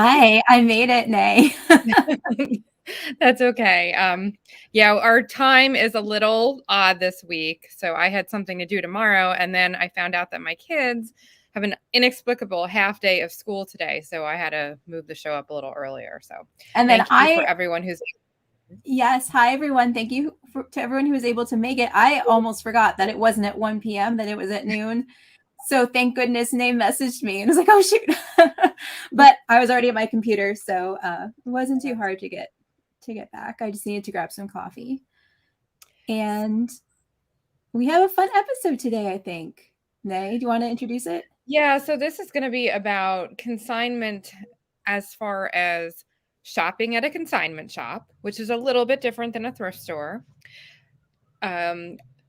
Hi, I made it, Nay. That's okay. Yeah, our time is a little odd this week. So I had something to do tomorrow, and then I found out that my kids have an inexplicable half day of school today. So I had to move the show up a little earlier. So And then thank you for everyone who's. yes, hi everyone. Thank you to everyone who was able to make it. I almost forgot that it wasn't at 1 p.m., that it was at noon. So thank goodness Nay messaged me and was like, oh shoot. But I was already at my computer, so it wasn't too hard to get back. I just needed to grab some coffee. And we have a fun episode today, I think. Nay, do you want to introduce it? Yeah, so this is going to be about consignment as far as shopping at a consignment shop, which is a little bit different than a thrift store.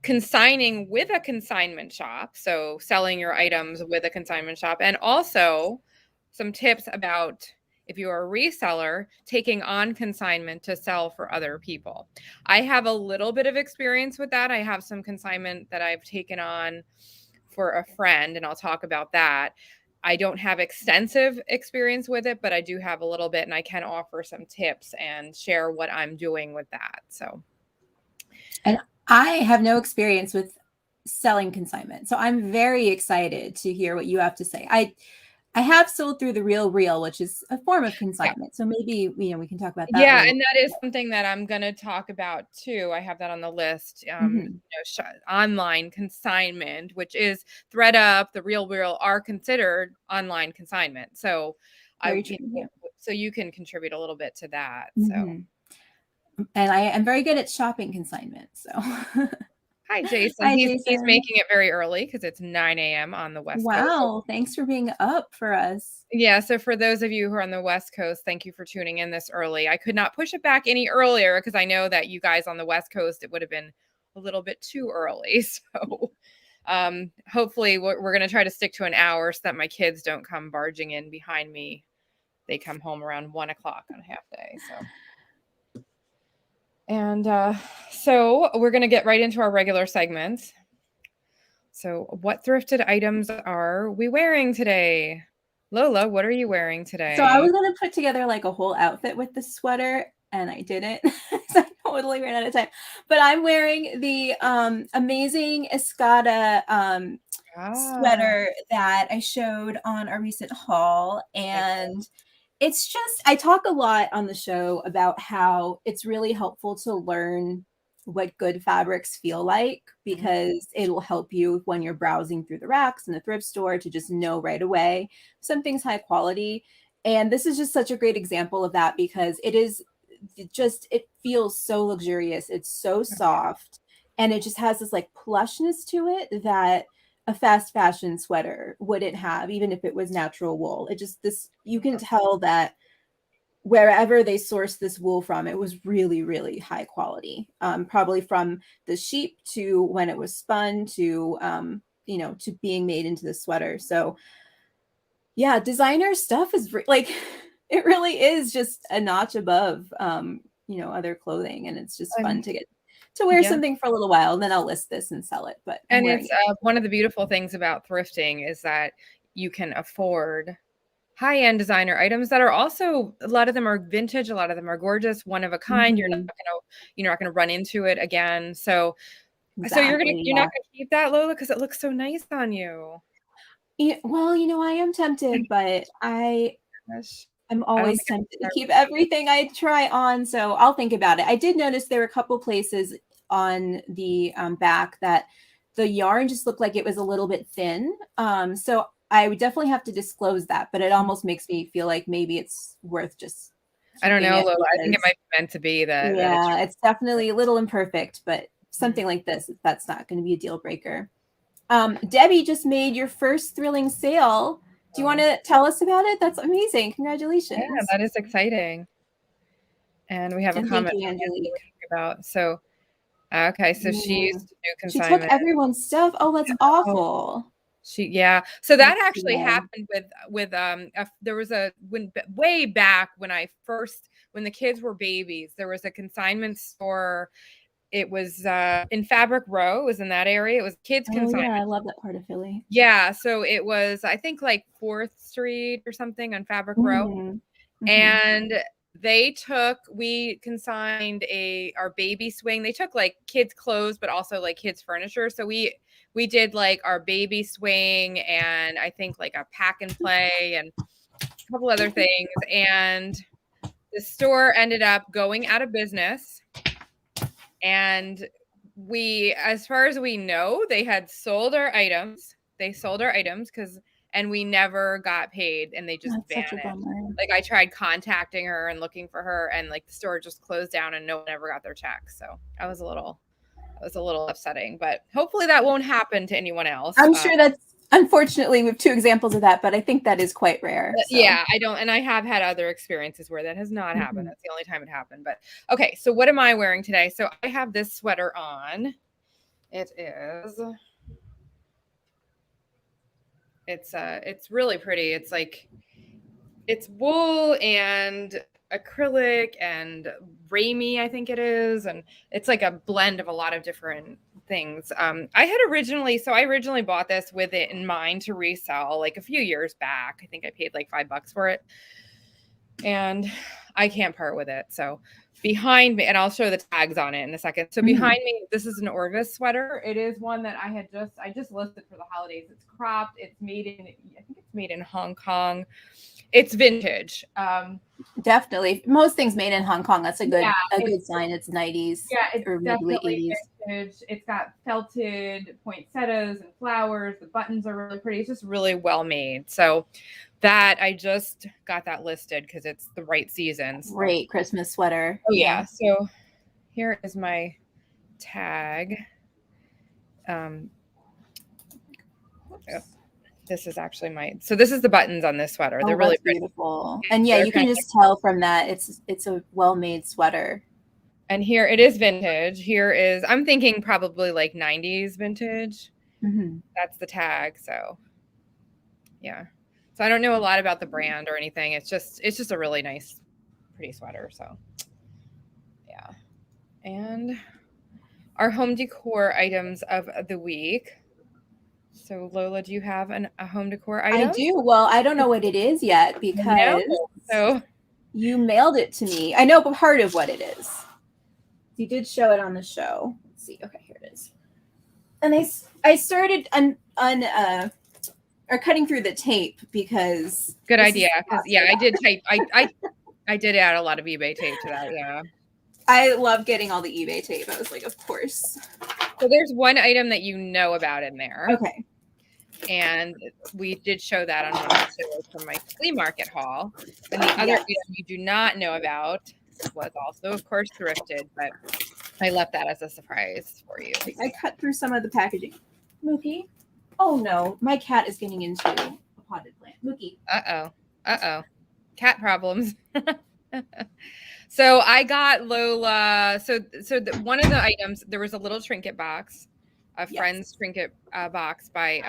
Consigning with a consignment shop, so selling your items with a consignment shop, and also some tips about if you're a reseller, taking on consignment to sell for other people. I have a little bit of experience with that. I have some consignment that I've taken on for a friend, and I'll talk about that. I don't have extensive experience with it, but I do have a little bit, and I can offer some tips and share what I'm doing with that. So, and I have no experience with selling consignment, so I'm very excited to hear what you have to say. I have sold through the Real, which is a form of consignment. Yeah. So maybe we can talk about that. Yeah, and that is something that I'm going to talk about too. I have that on the list. Online consignment, which is ThredUp, the Real are considered online consignment. So so you can contribute a little bit to that. So, and I am very good at shopping consignment. So. Hi, Jason. He's making it very early because it's 9 a.m. on the West Coast. Wow. Thanks for being up for us. Yeah. So for those of you who are on the West Coast, thank you for tuning in this early. I could not push it back any earlier because I know that you guys on the West Coast, it would have been a little bit too early. So hopefully we're going to try to stick to an hour so that my kids don't come barging in behind me. They come home around 1 o'clock on a half day. So. And so we're going to get right into our regular segments. So what thrifted items are we wearing today? Lola, what are you wearing today? So I was going to put together like a whole outfit with the sweater, and I didn't. So I totally ran out of time. But I'm wearing the amazing Escada sweater that I showed on a recent haul. And it's just, I talk a lot on the show about how it's really helpful to learn what good fabrics feel like, because it'll help you when you're browsing through the racks in the thrift store to just know right away something's high quality. And this is just such a great example of that, because it feels so luxurious. It's so soft, and it just has this like plushness to it that a fast fashion sweater wouldn't have, even if it was natural wool. You can tell that wherever they sourced this wool from, it was really, really high quality. Probably from the sheep to when it was spun to, to being made into the sweater. So yeah, designer stuff is like, it really is just a notch above, other clothing. And it's just fun to get to wear something for a little while, and then I'll list this and sell it. But it's one of the beautiful things about thrifting is that you can afford high-end designer items that are also, a lot of them are vintage, a lot of them are gorgeous, one of a kind. You're not gonna run into it again. So you're not gonna keep that, Lola, because it looks so nice on you. Yeah, well, I am tempted, but I'm always tempted to keep everything I try on, so I'll think about it. I did notice there were a couple places on the back that the yarn just looked like it was a little bit thin. So I would definitely have to disclose that, but it almost makes me feel like maybe it's worth just. I don't know, Lola. I think it might be meant to be that. Yeah, it's definitely a little imperfect, but something like this, that's not going to be a deal breaker. Debbie just made your first thrilling sale. Do you want to tell us about it? That's amazing. Congratulations. Yeah, that is exciting. And we have a comment about, so, okay, so she used to do consignment. She took everyone's stuff. Oh, that's awful. So that actually happened with there was way back when the kids were babies, there was a consignment store. It was in Fabric Row. It was in that area. It was kids consignment. Yeah, I love that part of Philly. Yeah, so it was, I think, like 4th Street or something on Fabric Row. And we consigned our baby swing. They took like kids clothes, but also like kids furniture. So we did like our baby swing and I think like a pack and play and a couple other things. And the store ended up going out of business. And as far as we know, they had sold our items. They sold our items and we never got paid and they just vanished. Like I tried contacting her and looking for her and like the store just closed down and no one ever got their check. So that was a little upsetting, but hopefully that won't happen to anyone else. I'm sure that's unfortunately we have 2 examples of that, but I think that is quite rare. So. Yeah, I have had other experiences where that has not happened. That's the only time it happened. But okay, so what am I wearing today? So I have this sweater on. It's really pretty. It's wool and acrylic and ramie, I think it is, and it's like a blend of a lot of different things. I originally bought this with it in mind to resell like a few years back. I think I paid like $5 for it, and I can't part with it. So behind me, and I'll show the tags on it in a second. So behind me, this is an Orvis sweater. It is one that I just listed for the holidays. It's cropped. I think it's made in Hong Kong. It's vintage. Definitely. Most things made in Hong Kong. That's a good sign. It's 90s. Yeah, it's or maybe 80s. Vintage. It's got felted poinsettias and flowers. The buttons are really pretty. It's just really well made. So that I just got that listed because it's the right season. So. Great Christmas sweater. Oh yeah. So here is my tag. This is actually this is the buttons on this sweater. They're really beautiful. And yeah, you can just tell from that it's a well-made sweater. And here it is vintage. I'm thinking probably like 90s vintage. That's the tag. So yeah. So I don't know a lot about the brand or anything. It's just a really nice, pretty sweater. So yeah. And our home decor items of the week. So Lola, do you have a home decor item? I do. Well, I don't know what it is yet because you mailed it to me. I know part of what it is. You did show it on the show. Let's see. Okay, here it is. And I started cutting through the tape because good idea. Because I did tape. I did add a lot of eBay tape to that. Yeah. I love getting all the eBay tape. I was like, of course. So there's one item that you know about in there. Okay. And we did show that on one of the shows from my flea market haul. And the other item you do not know about was also, of course, thrifted, but I left that as a surprise for you. I cut through some of the packaging. Mookie? Oh no, my cat is getting into a potted plant. Mookie. Uh-oh. Cat problems. So I got Lola. So one of the items, there was a little trinket box, a friend's trinket box by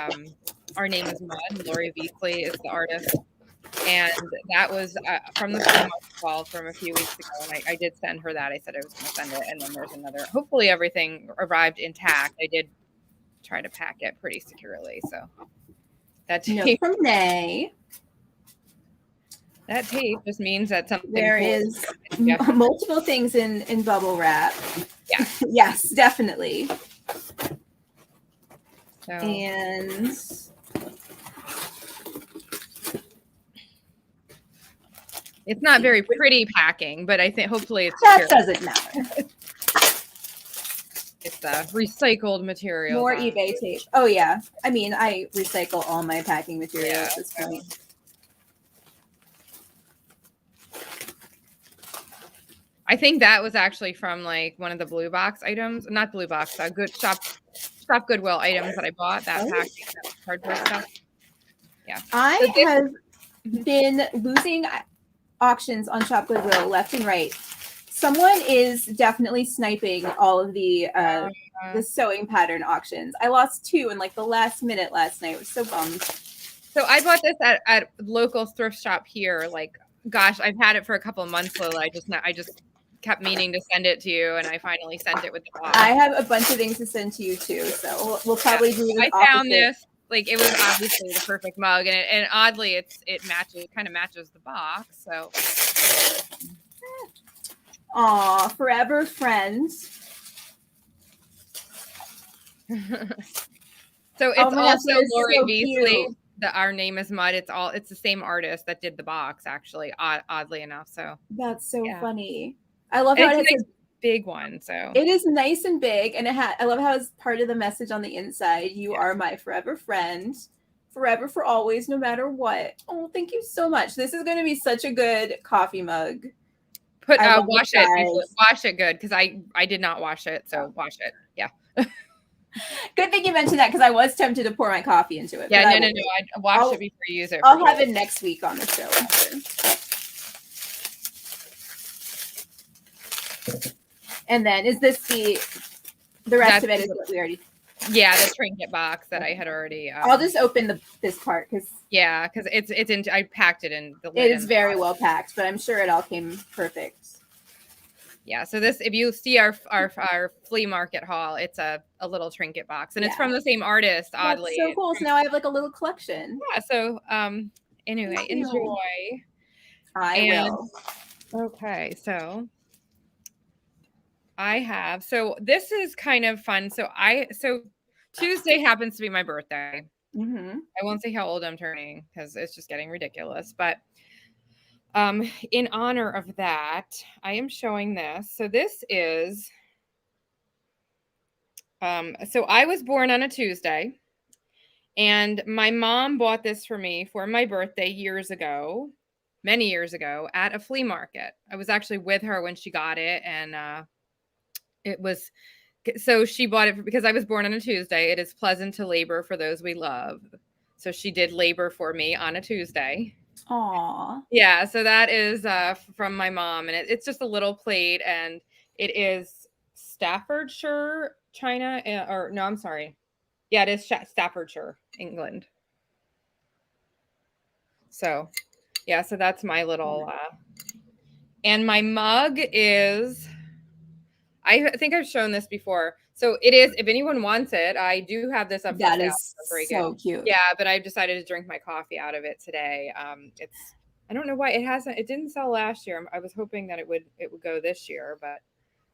Our Name is Mud. Lori Beasley is the artist. And that was from the flea market haul from a few weeks ago. And I did send her that. I said I was going to send it. And then there's another. Hopefully everything arrived intact. I did try to pack it pretty securely. So that tape from May. That tape just means that something there is multiple things in bubble wrap. Yeah. Yes, definitely. So. And it's not very pretty packing, but I think hopefully it's that doesn't matter. It's recycled material. More eBay tape. Oh yeah. I mean, I recycle all my packing material at this point. I think that was actually from like one of the blue box items, not blue box, good shop Goodwill items that I bought. That packing, that cardboard stuff. Yeah, I have been losing auctions on Shop Goodwill left and right. Someone is definitely sniping all of the sewing pattern auctions. I lost 2 in like the last minute last night. I was so bummed. So I bought this at local thrift shop here. Like, gosh, I've had it for a couple of months, Lola. I just kept meaning to send it to you, and I finally sent it with the box. I have a bunch of things to send to you too, so we'll probably do this. I found this. Like, it was obviously the perfect mug, and oddly, it kind of matches the box. So Aw, forever friends. So it's also Lori so Beasley. cute. Our name is Mud. It's the same artist that did the box, actually, oddly enough. So That's so funny. I love and how it it's has a big one. So it is nice and big, and I love how it's part of the message on the inside. You are my forever friend, forever for always, no matter what. Oh, thank you so much. This is going to be such a good coffee mug. Wash it good, because I did not wash it, so wash it. Yeah. Good thing you mentioned that, because I was tempted to pour my coffee into it. Yeah, no. I wash it before you use it. I'll have it next week on the show. And then is this the rest of it is what we already. Yeah, the trinket box that I had already. I'll just open this part because. Yeah, because it's in. I packed it in the lid. It is very well packed, but I'm sure it all came perfect. Yeah, so this, if you see our flea market haul, it's a little trinket box, and it's from the same artist, oddly. That's so cool. So now I have like a little collection. Yeah, so anyway, enjoy. I will. Okay, so this is kind of fun. So Tuesday happens to be my birthday. Mm-hmm. I won't say how old I'm turning because it's just getting ridiculous, but in honor of that, I am showing this. So this is, so I was born on a Tuesday, and my mom bought this for me for my birthday many years ago, at a flea market. I was actually with her when she got it, and so she bought it because I was born on a Tuesday. It is pleasant to labor for those we love. So she did labor for me on a Tuesday. Aww. Yeah, so that is from my mom, and it's just a little plate, and it is Staffordshire, China, or no, I'm sorry. Yeah, it is Staffordshire, England. So, yeah, so that's my little, and my mug is, I think I've shown this before. So it is, if anyone wants it, I do have this up for sale. That is so cute. Yeah, but I've decided to drink my coffee out of it today. I don't know why it didn't sell last year. I was hoping that it would go this year, but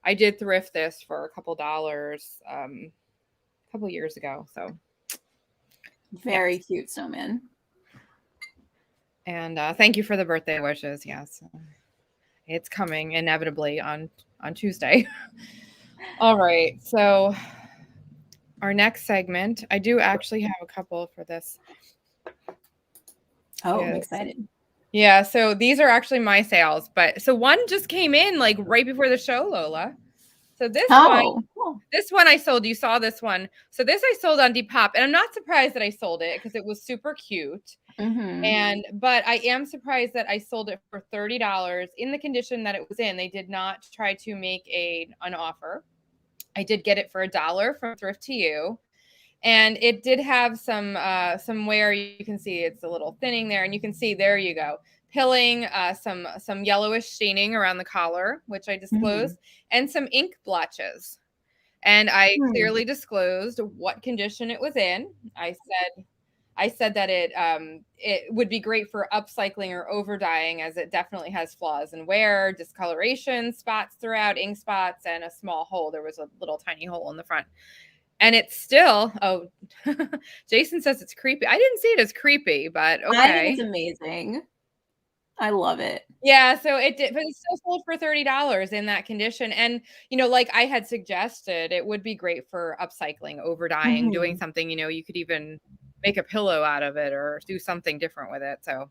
I did thrift this for a couple dollars a couple years ago. So very cute snowman. And thank you for the birthday wishes. Yes, it's coming inevitably on Tuesday. All right, so our next segment, I do actually have a couple for this. Oh, I'm excited. Yeah, so these are actually my sales, but so one just came in like right before the show, Lola. So this one I sold. You saw this one. So this I sold on Depop, and I'm not surprised that I sold it because it was super cute. Mm-hmm. But I am surprised that I sold it for $30 in the condition that it was in. They did not try to make an offer. I did get it for $1 from Thrift to You. And it did have some wear. You can see it's a little thinning there, and you can see, there you go, pilling, some yellowish staining around the collar, which I disclosed, and some ink blotches. And I clearly disclosed what condition it was in. I said that it would be great for upcycling or over dyeing, as it definitely has flaws in wear, discoloration, spots throughout, ink spots, and a small hole. There was a little tiny hole in the front. And it's still, Jason says it's creepy. I didn't see it as creepy, but okay. I think it's amazing. I love it. Yeah, so it did, but it's still sold for $30 in that condition. And, like I had suggested, it would be great for upcycling, over dyeing, doing something, you could even make a pillow out of it or do something different with it. So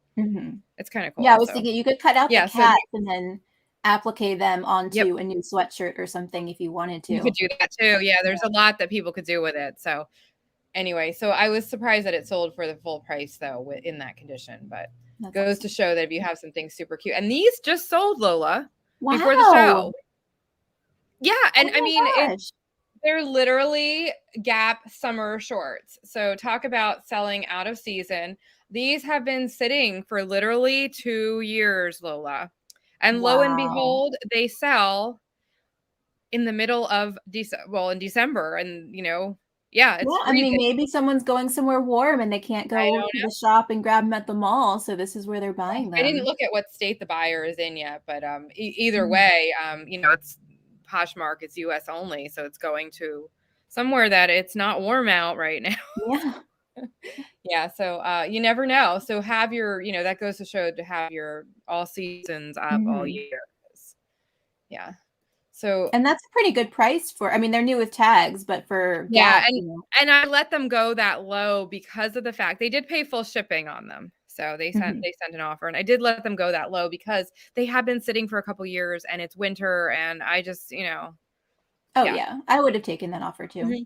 it's kind of cool. Yeah, I was thinking you could cut out the cats and then applique them onto a new sweatshirt or something if you wanted to. You could do that too. Yeah, there's a lot that people could do with it. So anyway, so I was surprised that it sold for the full price though in that condition, but goes to show that if you have something super cute. And these just sold, Lola, before the show. Yeah, and I mean, they're literally Gap summer shorts. So talk about selling out of season. These have been sitting for literally 2 years, Lola. And lo and behold, they sell in the middle of in December. And, Yeah, Yeah, it's I mean, freezing. maybe someone's going somewhere warm and they can't I go don't to know. the shop and grab them at the mall, so this is where they're buying I didn't them. look at what state the buyer is in yet, but either Mhm. way, it's Poshmark, it's US only, so it's going to somewhere that it's not warm out right now. Yeah. Yeah, so you never know. So have your, that goes to show to have your all seasons up all Mhm. year. Yeah. So And that's a pretty good price for I mean, they're new with tags, but for yeah, gas, and I let them go that low because of the fact they did pay full shipping on them. So Mhm. they sent an offer, and I did let them go that low because they have been sitting for a couple years and it's winter and I just, Oh, yeah. yeah. I would have taken that offer too. Mhm.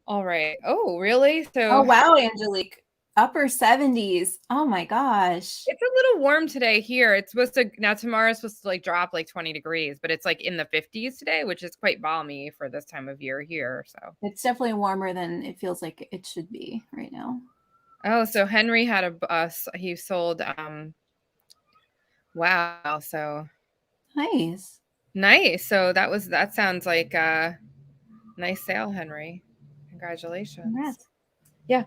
All right. Oh, really? Oh, So wow, Angelique. Upper 70s. Oh my gosh. it's a little warm today here. It's supposed to now tomorrow's supposed to like drop like 20 degrees, but it's like in the 50s today, which is quite balmy for this time of year here. So It's definitely warmer than it feels like it should be right now. oh, so Henry had a bus. He sold wow, so Nice. nice. So that sounds like a nice sale, Henry. Congratulations. Congrats. Yeah.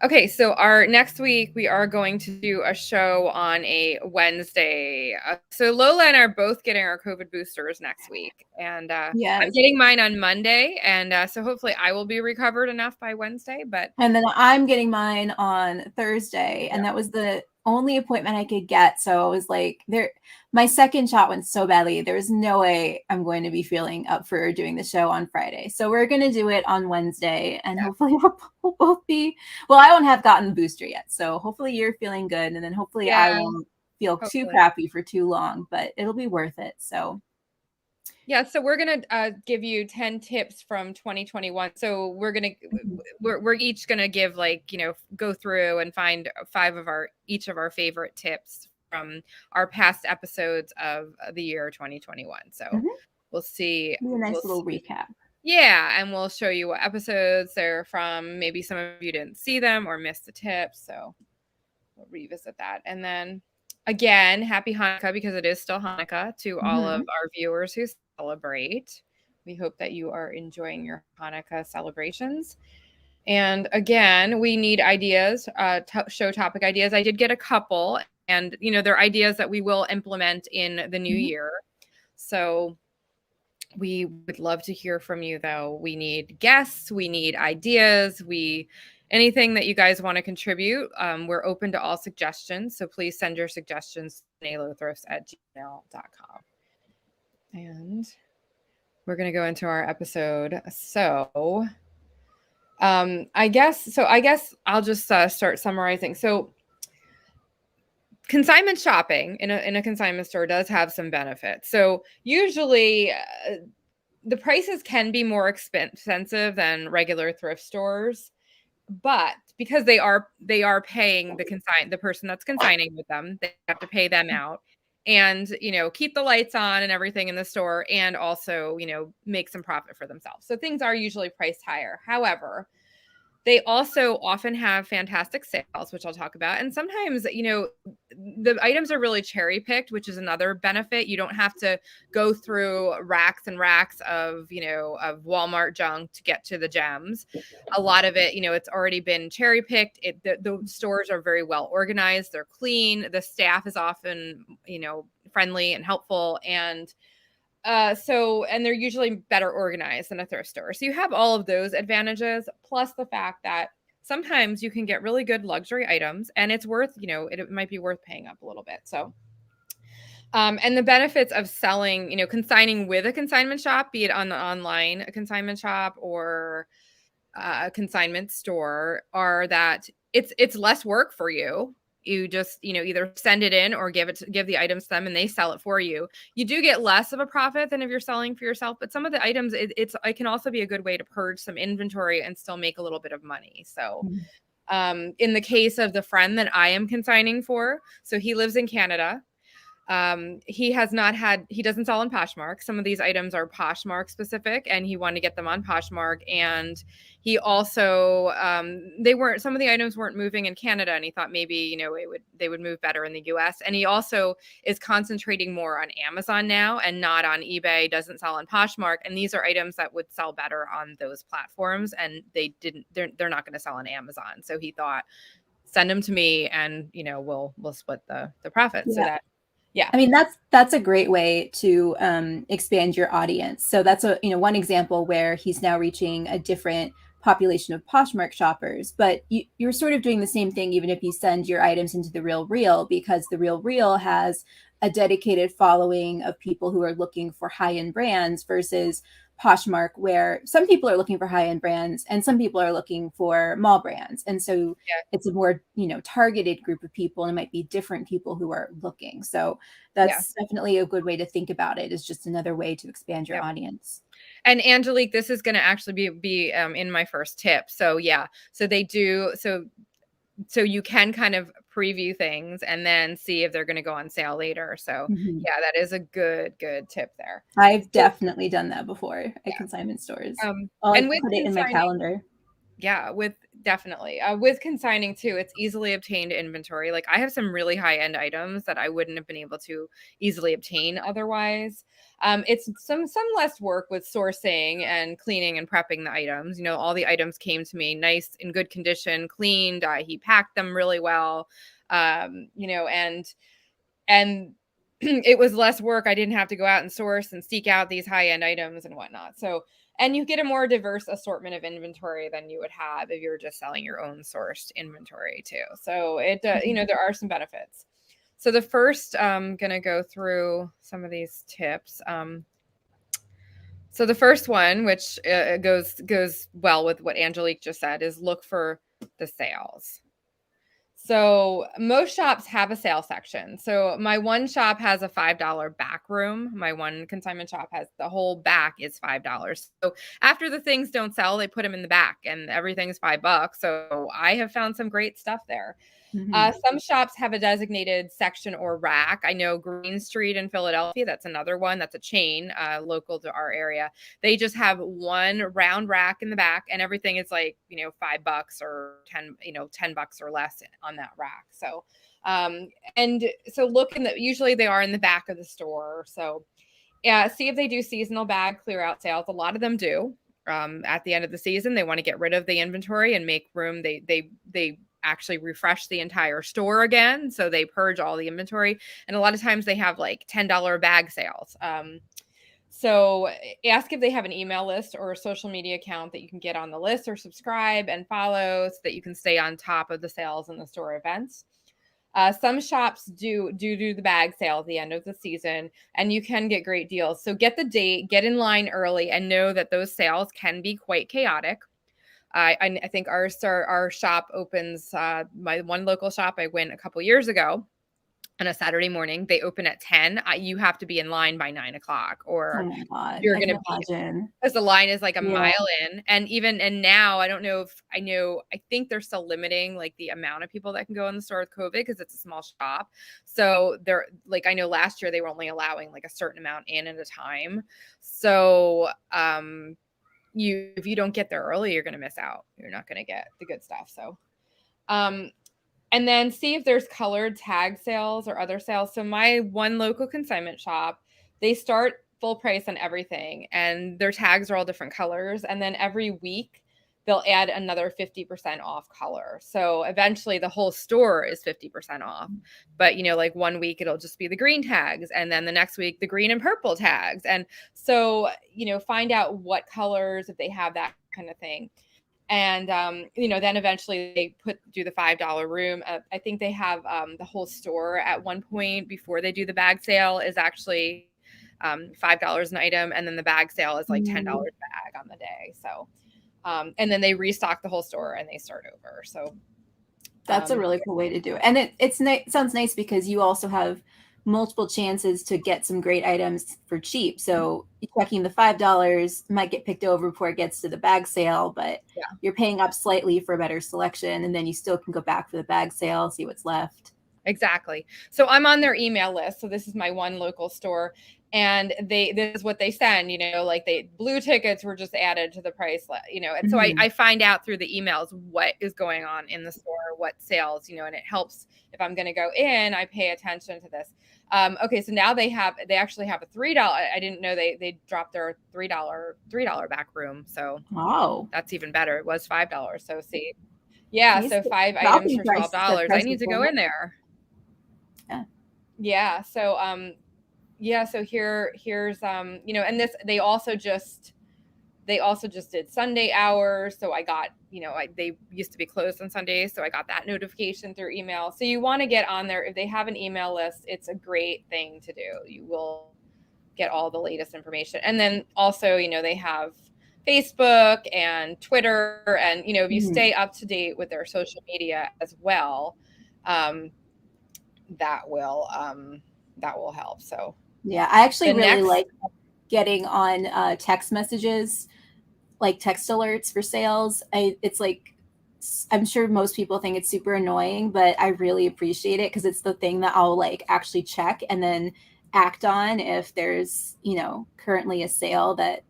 Okay, so our next week we are going to do a show on a Wednesday. So Lola and I are both getting our COVID boosters next week, and I'm Yes. getting mine on Monday, and so hopefully I will be recovered enough by Wednesday. But And then I'm getting mine on Thursday, yeah, and that was the only appointment I could get. So it was like my second shot went so badly. There was no way I'm going to be feeling up for doing the show on Friday. So we're going to do it on Wednesday, and hopefully we'll both be, well, I won't have gotten the booster yet. So hopefully you're feeling good, and then hopefully I yeah, won't feel too hopefully. crappy for too long, but it'll be worth it. So Yeah, so we're gonna give you 10 tips from 2021. So mhm. we're each gonna give like go through and find five of our each of our favorite tips from our past episodes of the year 2021. So Mhm. we'll see. Be a We'll nice little see. recap. Yeah, and we'll show you what episodes they're from. Maybe some of you didn't see them or missed the tips, so we'll revisit that. And then again, happy Hanukkah because it is still Hanukkah to all of Mhm. our viewers who celebrate. We hope that you are enjoying your Hanukkah celebrations. And again, we need ideas, show topic ideas. I did get a couple, and they're ideas that we will implement in the new Mhm. year. So we would love to hear from you, though. We need guests, we need ideas, anything that you guys want to contribute. We're open to all suggestions, so please send your suggestions to nalothrifts@gmail.com. And we're going to go into our episode. So I guess I'll just start summarizing. So consignment shopping in a consignment store does have some benefits. So usually the prices can be more expensive than regular thrift stores, but because they are paying the person that's consigning with them, they have to pay them out and keep the lights on and everything in the store, and also make some profit for themselves. So things are usually priced higher. However, they also often have fantastic sales, which I'll talk about. And sometimes, the items are really cherry picked, which is another benefit. You don't have to go through racks and racks of Walmart junk to get to the gems. A lot of it, it's already been cherry picked. The stores are very well organized. They're clean. The staff is often, friendly and helpful. And and they're usually better organized than a thrift store. So you have all of those advantages, plus the fact that sometimes you can get really good luxury items and it's worth, it might be worth paying up a little bit. So, and the benefits of selling, consigning with a consignment shop, be it on the online a consignment shop or a consignment store, are that it's less work for you. You just either send it in or give the items to them and they sell it for you. You do get less of a profit than if you're selling for yourself, but some of the items it can also be a good way to purge some inventory and still make a little bit of money. So Mhm. in the case of the friend that I am consigning for, so he lives in Canada. He doesn't sell on Poshmark. Some of these items are Poshmark specific, and he wanted to get them on Poshmark. And he also, some of the items weren't moving in Canada, and he thought maybe, they would move better in the US. And he also is concentrating more on Amazon now and not on eBay, doesn't sell on Poshmark. And these are items that would sell better on those platforms. And they're not going to sell on Amazon. So he thought, send them to me and, we'll split the profits. Yeah. So that, yeah. I mean, that's a great way to expand your audience. So that's one example where he's now reaching a different population of Poshmark shoppers. But you're sort of doing the same thing, even if you send your items into the Real Real, because the Real Real has a dedicated following of people who are looking for high-end brands versus Poshmark, where some people are looking for high-end brands and some people are looking for mall brands. And so it's a more, targeted group of people, and it might be different people who are looking. So that's definitely a good way to think about it, is just another way to expand your audience. And Angelique, this is going to actually be in my first tip. So so they do. So you can kind of preview things and then see if they're going to go on sale later. So that is a good tip there. I've definitely done that before at consignment stores. I'll put it in my calendar. Yeah, definitely. With consigning too, it's easily obtained inventory. Like I have some really high end items that I wouldn't have been able to easily obtain otherwise. It's some less work with sourcing and cleaning and prepping the items. All the items came to me nice, in good condition, cleaned. He packed them really well. And it was less work. I didn't have to go out and source and seek out these high end items and whatnot. So, and you get a more diverse assortment of inventory than you would have if you're just selling your own sourced inventory too. So it, there are some benefits. So the first, I'm going to go through some of these tips. So the first one, which goes well with what Angelique just said, is look for the sales. So most shops have a sale section. So my one shop has a $5 back room. My one consignment shop has the whole back is $5. So after the things don't sell, they put them in the back and everything's $5. So I have found some great stuff there. Some shops have a designated section or rack. I know Green Street in Philadelphia, that's another one. That's a chain local to our area. They just have one round rack in the back and everything is like, $5 or $10 or less on that rack. So, and so usually they are in the back of the store. So see if they do seasonal bag clear out sales. A lot of them do. At the end of the season, they want to get rid of the inventory and make room. They actually refresh the entire store again. So they purge all the inventory. And a lot of times they have like $10 bag sales. So ask if they have an email list or a social media account that you can get on the list or subscribe and follow so that you can stay on top of the sales and the store events. Some shops do the bag sale at the end of the season, and you can get great deals. So get the date, get in line early, and know that those sales can be quite chaotic. I think our shop opens, my one local shop I went a couple years ago on a Saturday morning. They open at 10. You have to be in line by 9 o'clock or you're going to be, because the line is like a mile in. And now I don't know I think they're still limiting like the amount of people that can go in the store with COVID because it's a small shop. So they're like, I know last year they were only allowing like a certain amount in at a time. So, if you don't get there early, you're going to miss out. You're not going to get the good stuff. So, and then see if there's colored tag sales or other sales. So my one local consignment shop, they start full price on everything and their tags are all different colors. And then every week they'll add another 50% off color. So eventually the whole store is 50% off. But, like one week it'll just be the green tags. And then the next week, the green and purple tags. And so, find out what colors, if they have that kind of thing. And, then eventually they do the $5 room. I think they have the whole store at one point before they do the bag sale is actually $5 an item. And then the bag sale is like $10 bag on the day. So, and then they restock the whole store and they start over. So that's a really cool way to do it. And it sounds nice because you also have multiple chances to get some great items for cheap. So checking the $5 might get picked over before it gets to the bag sale, but you're paying up slightly for a better selection. And then you still can go back for the bag sale, see what's left. Exactly. So I'm on their email list. So this is my one local store. And this is what they send, like blue tickets were just added to the price, and so I find out through the emails what is going on in the store, what sales, and it helps if I'm going to go in, I pay attention to this. Okay. So now they actually have a $3. I didn't know they dropped their $3 back room. So wow, that's even better. It was $5. So see, yeah. So 5 items for $12. I need to go in there. Yeah. So, yeah. So here's, and they also just did Sunday hours. So I got, they used to be closed on Sundays. So I got that notification through email. So you want to get on there. If they have an email list, it's a great thing to do. You will get all the latest information. And then also, they have Facebook and Twitter, and, if you stay up to date with their social media as well, that will help. So yeah, I actually really like getting on text messages, like text alerts for sales. It's like, I'm sure most people think it's super annoying, but I really appreciate it because it's the thing that I'll like actually check and then act on if there's, currently a sale that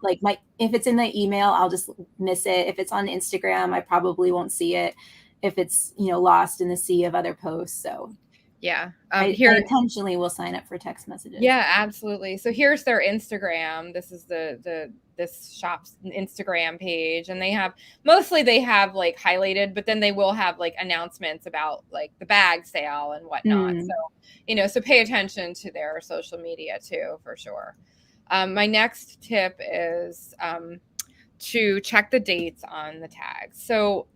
like if it's in the email, I'll just miss it. If it's on Instagram, I probably won't see it if it's, lost in the sea of other posts. So yeah, I intentionally will sign up for text messages. Yeah, absolutely. So here's their Instagram. This is this shop's Instagram page, and they have like highlighted, but then they will have like announcements about like the bag sale and whatnot. So, so pay attention to their social media too, for sure. My next tip is to check the dates on the tags. So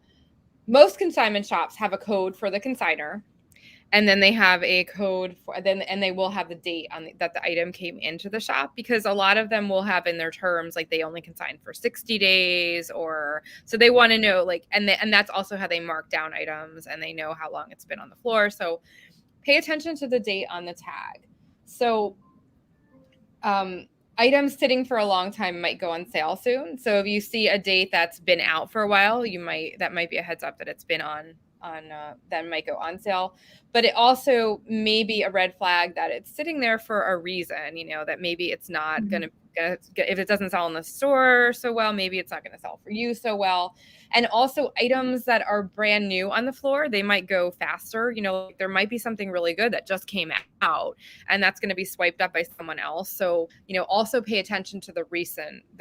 most consignment shops have a code for the consigner. And then they have a code and they will have the date that the item came into the shop, because a lot of them will have in their terms, like they only consign for 60 days so they want to know and that's also how they mark down items, and they know how long it's been on the floor. So pay attention to the date on the tag. So, items sitting for a long time might go on sale soon. So if you see a date that's been out for a while, that might be a heads up that it's been on that might go on sale. But it also may be a red flag that it's sitting there for a reason, that maybe it's not going to, if it doesn't sell in the store so well, maybe it's not going to sell for you so well. And also items that are brand new on the floor, they might go faster. There might be something really good that just came out, and that's going to be swiped up by someone else. So, also pay attention to the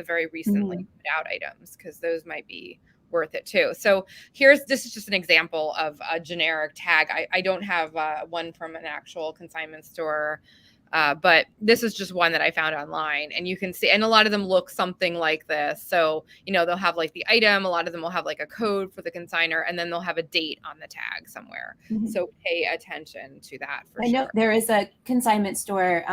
very recently put out items, because those might be worth it too. So this is just an example of a generic tag. I don't have one from an actual consignment store, but this is just one that I found online, and you can see, and a lot of them look something like this. So, they'll have like the item, a lot of them will have like a code for the consigner, and then they'll have a date on the tag somewhere. So pay attention to that for sure. I know there is a consignment store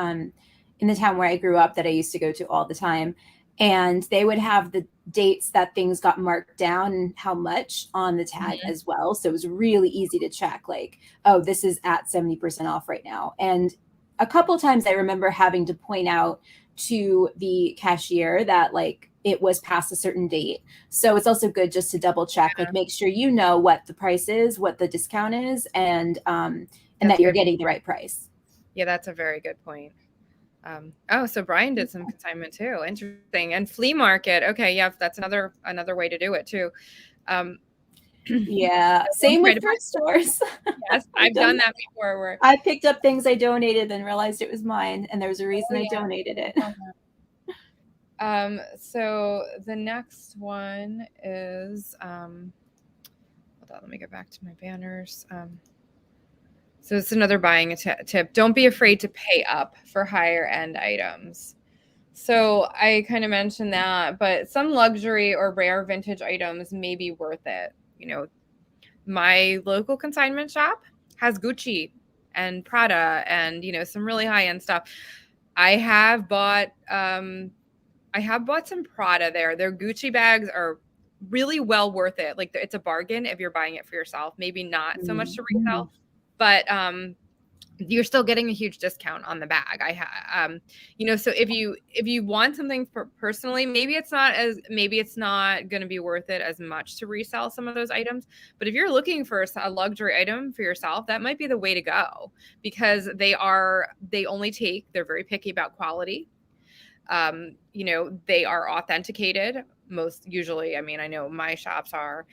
in the town where I grew up that I used to go to all the time. And they would have the dates that things got marked down and how much on the tag as well. So it was really easy to check, like, oh, this is at 70% off right now. And a couple of times I remember having to point out to the cashier that like it was past a certain date. So it's also good just to double check, like make sure you know what the price is, what the discount is, and that you're getting the right price. Yeah, that's a very good point. So Brian did some consignment too. Interesting. And flea market. Okay. Yeah. That's another way to do it too. Yeah. Same with thrift stores. Yes. I've done that before, where I picked up things I donated and realized it was mine, and there was a reason I donated it. So the next one is, hold on, let me get back to my banners. So it's another buying tip. Don't be afraid to pay up for higher end items. So I kind of mentioned that, but some luxury or rare vintage items may be worth it. My local consignment shop has Gucci and Prada and, some really high end stuff. I have bought some Prada there. Their Gucci bags are really well worth it. Like it's a bargain if you're buying it for yourself, maybe not so much to resell. But you're still getting a huge discount on the bag. So if you want something for personally, maybe it's not going to be worth it as much to resell some of those items. But if you're looking for a luxury item for yourself, that might be the way to go, because they're very picky about quality. They are authenticated most usually. I mean, I know my shops are.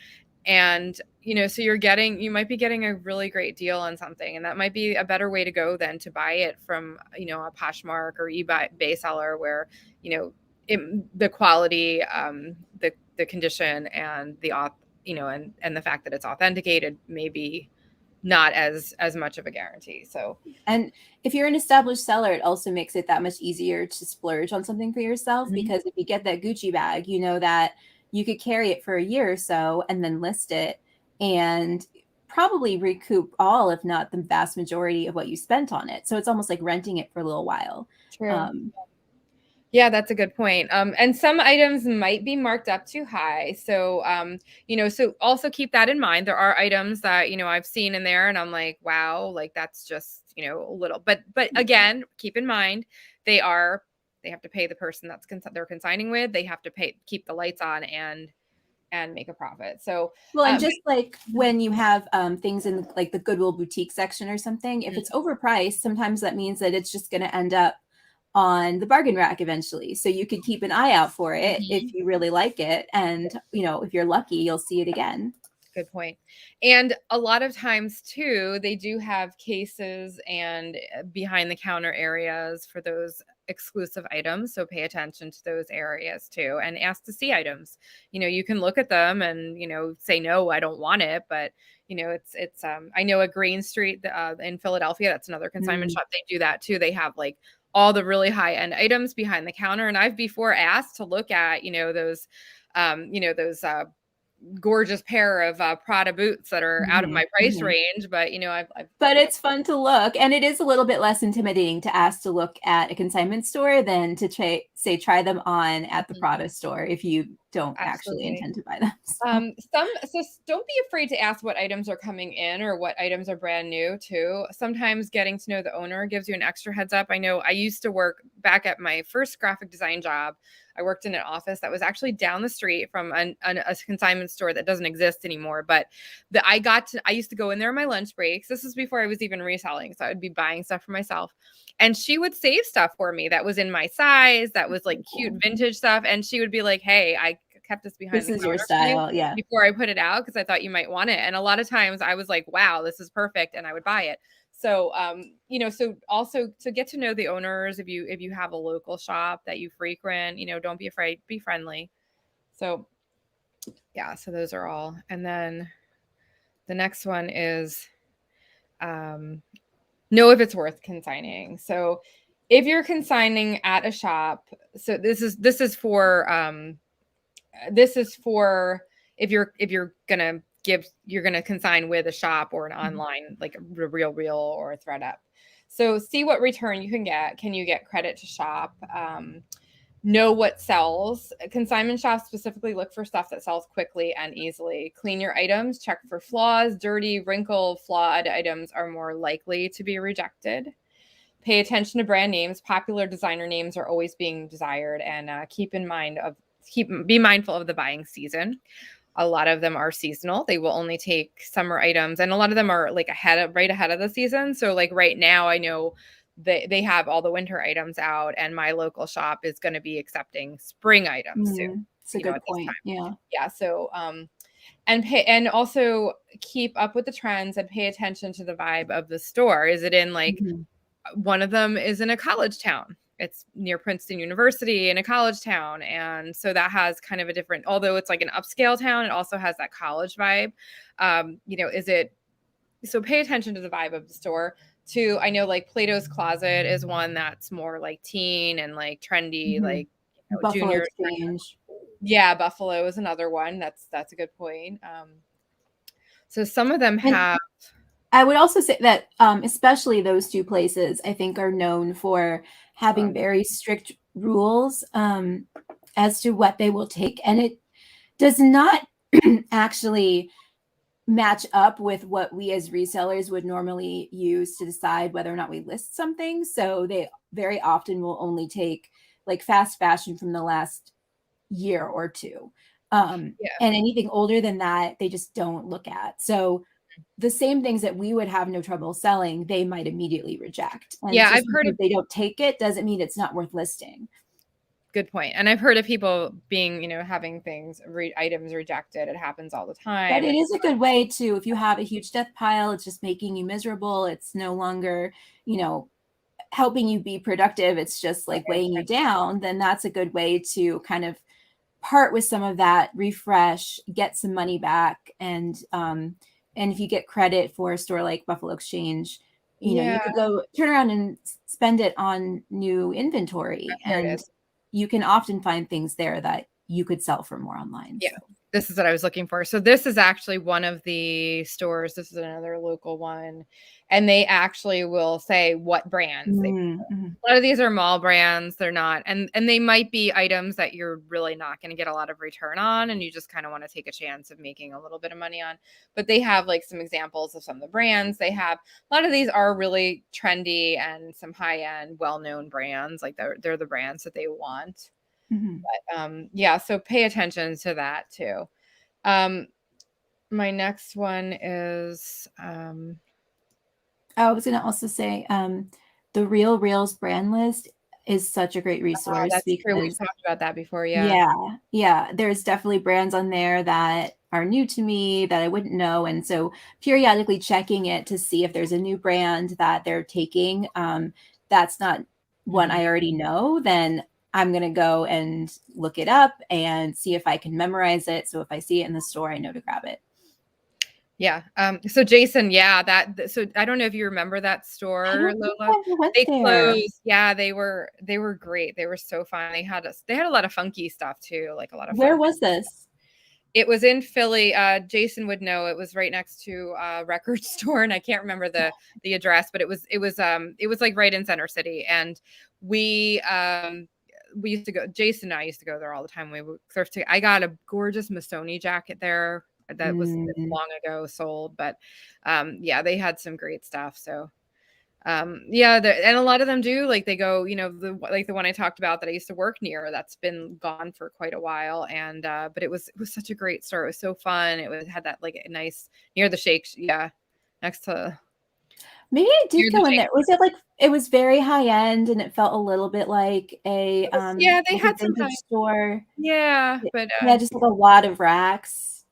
And, so you might be getting a really great deal on something, and that might be a better way to go than to buy it from, a Poshmark or eBay seller where, the quality, the condition and and the fact that it's authenticated may be not as much of a guarantee. So, and if you're an established seller, it also makes it that much easier to splurge on something for yourself, because if you get that Gucci bag, you know that you could carry it for a year or so and then list it and probably recoup all, if not the vast majority of what you spent on it. So it's almost like renting it for a little while. true. Yeah, that's a good point. And some items might be marked up too high. So, so also keep that in mind. There are items that, I've seen in there and I'm like, wow, like that's just, a little, but again, keep in mind, they have to pay the person they're consigning with. They have to keep the lights on and make a profit. So, well, and just like when you have things in like the Goodwill boutique section or something, if it's overpriced, sometimes that means that it's just going to end up on the bargain rack eventually. So you could keep an eye out for it if you really like it. And, if you're lucky, you'll see it again. Good point. And a lot of times too, they do have cases and behind the counter areas for those exclusive items. So pay attention to those areas too, and ask to see items. You can look at them and, say, no, I don't want it. But, it's I know a Green Street in Philadelphia, that's another consignment shop. They do that too. They have like all the really high end items behind the counter. And I've before asked to look at, those, those, gorgeous pair of Prada boots that are out of my price range, but but it's fun to look, and it is a little bit less intimidating to ask to look at a consignment store than to try them on at the Prada store if you don't actually intend to buy them. So don't be afraid to ask what items are coming in or what items are brand new too. Sometimes getting to know the owner gives you an extra heads up. I know I used to work back at my first graphic design job. I worked in an office that was actually down the street from a consignment store that doesn't exist anymore. But I used to go in there on my lunch breaks. This was before I was even reselling. So I would be buying stuff for myself. And she would save stuff for me that was in my size, that was like cute vintage stuff. And she would be like, hey, I kept this behind the counter your style. Yeah. Before I put it out, because I thought you might want it. And a lot of times I was like, wow, this is perfect. And I would buy it. So, so also to get to know the owners, if you have a local shop that you frequent, don't be afraid, be friendly. So yeah, so those are all. And then the next one is, know if it's worth consigning. So if you're consigning at a shop, so this is for if you're gonna consign with a shop or an online, like a real or a ThredUp. So see what return you can get. Can you get credit to shop? Know what sells. Consignment shops specifically look for stuff that sells quickly and easily. Clean your items. Check for flaws. Dirty, wrinkle, flawed items are more likely to be rejected. Pay attention to brand names. Popular designer names are always being desired, and be mindful of the buying season. A lot of them are seasonal. They will only take summer items, and a lot of them are like right ahead of the season. So like right now, I know they have all the winter items out, and my local shop is going to be accepting spring items soon. It's a good point. Yeah. So and also keep up with the trends and pay attention to the vibe of the store. Is it in like one of them is in a college town? It's near Princeton University in a college town. And so that has kind of a different, although it's like an upscale town, it also has that college vibe. So pay attention to the vibe of the store too. I know like Plato's Closet is one that's more like teen and like trendy, like Buffalo junior Exchange. Yeah, Buffalo is another one. That's a good point. So some of them have. I would also say that especially those two places, I think, are known for having very strict rules as to what they will take. And it does not actually match up with what we as resellers would normally use to decide whether or not we list something. So they very often will only take like fast fashion from the last year or two. Yeah. And anything older than that, they just don't look at. So the same things that we would have no trouble selling, they might immediately reject. And Yeah, just I've heard because of they don't take it doesn't mean it's not worth listing. good point. And I've heard of people being, having items rejected. It happens all the But time. it is a good way to, if you have a huge death pile, it's just making you miserable. It's no longer, helping you be productive. It's just like weighing you down. Then that's a good way to kind of part with some of that, refresh, get some money back. And if you get credit for a store like Buffalo Exchange, you could go turn around and spend it on new inventory. There it And is. you can often find things there that you could sell for more online. Yeah. So. This is what I was looking for. So this is actually one of the stores. This is another local one. And they actually will say what brands they. Mm-hmm. A lot of these are mall brands. They're not. And they might be items that you're really not going to get a lot of return on. And you just kind of want to take a chance of making a little bit of money on. But they have like some examples of some of the brands they have. A lot of these are really trendy and some high-end, well-known brands. Like they're the brands that they want. Mm-hmm. But yeah, so pay attention to that too. My next one is I was going to also say the Real Reels brand list is such a great resource that's true. We've because talked about that before. Yeah. There's definitely brands on there that are new to me that I wouldn't know. And so periodically checking it to see if there's a new brand that they're taking that's not one I already know, then I'm going to go and look it up and see if I can memorize it. So if I see it in the store, I know to grab it. Yeah. So Jason, so I don't know if you remember that store, Lola. They closed. Yeah, they were great. They were so fun. They had a lot of funky stuff too, like a lot of Where fun. was this? It was in Philly. Jason would know. It was right next to a record store, and I can't remember the address, but it was like right in Center City. And we used to go. Jason and I used to go there all the time. We would thrift. I got a gorgeous Missoni jacket there that was long ago sold, but they had some great stuff. So and a lot of them do, like they go, like the one I talked about that I used to work near, that's been gone for quite a while. And but it was such a great store. It was so fun. Had that like a nice near the Shakes, next to. Maybe I did go in there. Was it like it was very high end and it felt a little bit like a they had some store. But just like a lot of racks.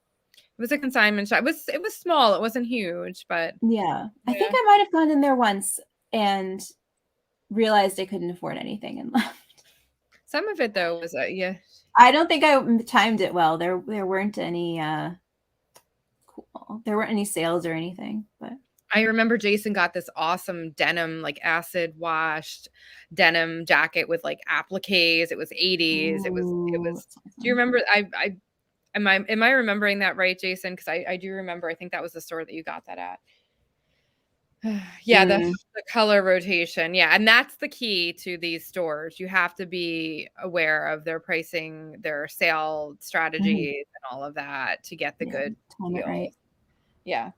It was a consignment shop. It was small. It wasn't huge, but I think I might have gone in there once and realized I couldn't afford anything and left. Some of it though was I don't think I timed it well. There weren't any there weren't any sales or anything, but I remember Jason got this awesome denim, like acid washed denim jacket with like appliques. It was 80s. It was. Do you remember? Am I remembering that right, Jason? Because I do remember. I think that was the store that you got that at. The color rotation. Yeah. And that's the key to these stores. You have to be aware of their pricing, their sale strategies, and all of that to get the good deal. Right. Yeah.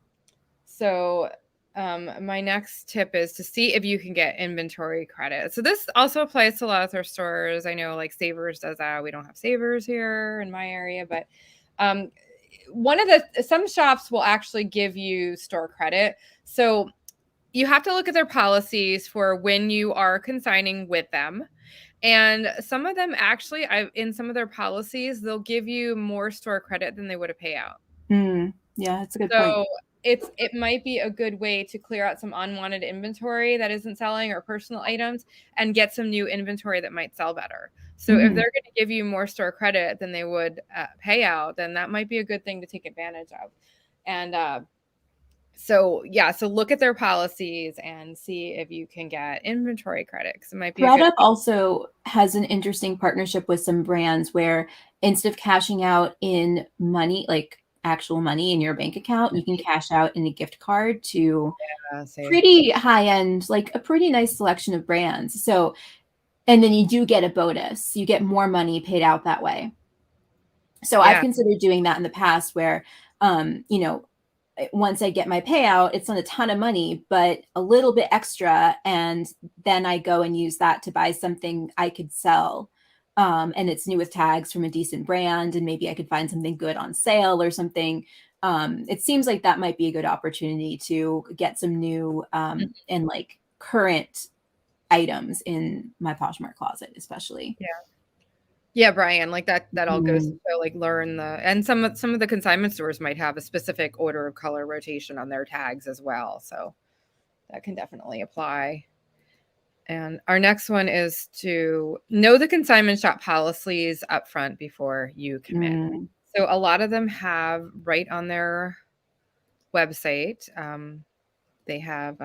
So my next tip is to see if you can get inventory credit. So this also applies to a lot of thrift stores. I know like Savers does that. We don't have Savers here in my area, but some shops will actually give you store credit. So you have to look at their policies for when you are consigning with them. And some of them actually, in some of their policies, they'll give you more store credit than they would have pay out. Yeah, that's a good point. So it might be a good way to clear out some unwanted inventory that isn't selling or personal items and get some new inventory that might sell better. So if they're going to give you more store credit than they would pay out, then that might be a good thing to take advantage of. And so look at their policies and see if you can get inventory credit, because it might be. ThredUp also has an interesting partnership with some brands where instead of cashing out in money, like actual money in your bank account, you can cash out in a gift card to pretty high end, like a pretty nice selection of brands. So, and then you do get a bonus. You get more money paid out that way. So I've considered doing that in the past where, once I get my payout, it's not a ton of money, but a little bit extra. And then I go and use that to buy something I could sell. And it's new with tags from a decent brand. And maybe I could find something good on sale or something. It seems like that might be a good opportunity to get some new and like current items in my Poshmark closet, especially. Yeah, Brian, like that all goes to like learn and some of the consignment stores might have a specific order of color rotation on their tags as well. So that can definitely apply. And our next one is to know the consignment shop policies up front before you commit. So a lot of them have right on their website, they have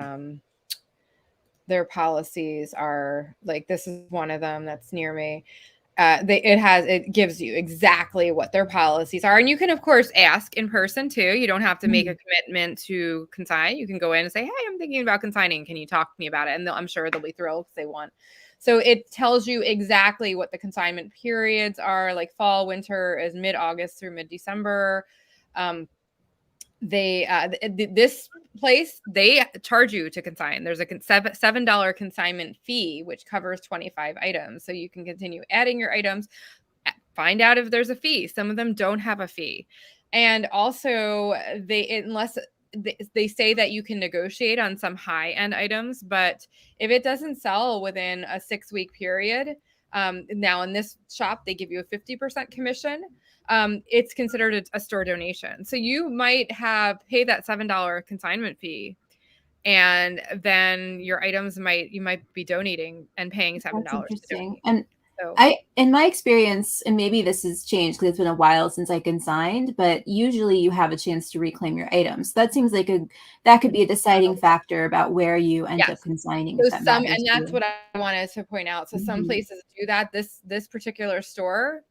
their policies are like, this is one of them that's near me. It gives you exactly what their policies are. And you can, of course, ask in person too. You don't have to make a commitment to consign. You can go in and say, hey, I'm thinking about consigning. Can you talk to me about it? And I'm sure they'll be thrilled because they want. So it tells you exactly what the consignment periods are. Like fall, winter is mid-August through mid-December. This place, they charge you to consign. There's a $7 consignment fee, which covers 25 items. So you can continue adding your items, find out if there's a fee. Some of them don't have a fee. And also they say that you can negotiate on some high-end items, but if it doesn't sell within a 6-week period, now in this shop, they give you a 50% commission. It's considered a store donation. So you might have paid that $7 consignment fee, and then your items you might be donating and paying $7. That's interesting. And so, in my experience, and maybe this has changed because it's been a while since I consigned, but usually you have a chance to reclaim your items. So that seems like that could be a deciding factor about where you end up consigning. So and that's what I wanted to point out. So some places do that. This particular store,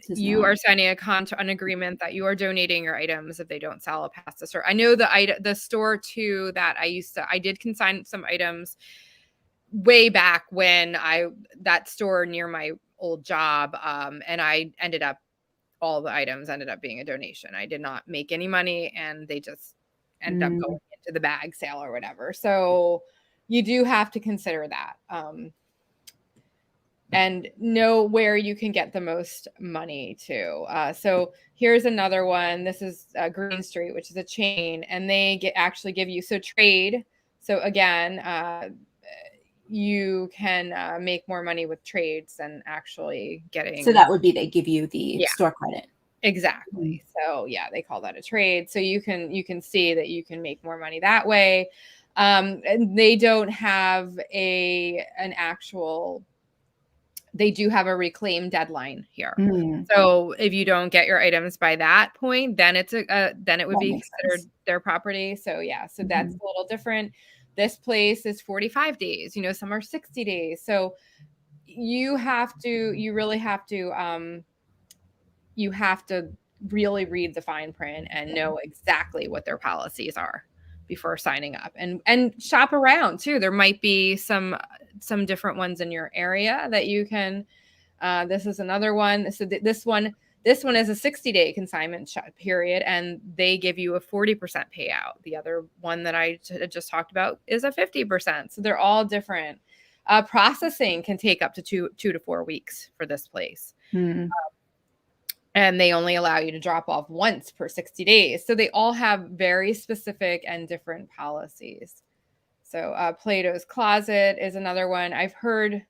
you are signing an agreement that you are donating your items if they don't sell past the store. I know the store too that I did consign some items way back when that store near my old job, and all the items ended up being a donation. I did not make any money, and they just ended up going into the bag sale or whatever. So you do have to consider that. And know where you can get the most money too. So here's another one. This is Green Street, which is a chain, and they actually give you trade. So again, you can make more money with trades than actually getting. So that would be they give you the store credit. Exactly. So yeah, they call that a trade. So you can see that you can make more money that way. And they don't have an actual. They do have a reclaim deadline here. So if you don't get your items by that point, then it would be considered their property. So yeah, so that's a little different. This place is 45 days, some are 60 days. So you really have to really read the fine print and know exactly what their policies are before signing up, and shop around too. There might be some different ones in your area that you can. This is another one. So this one is a 60-day consignment period, and they give you a 40% payout. The other one that I just talked about is a 50%. So they're all different. Processing can take up to 2 to 4 weeks for this place. And they only allow you to drop off once per 60 days. So they all have very specific and different policies. So Plato's Closet is another one. I've heard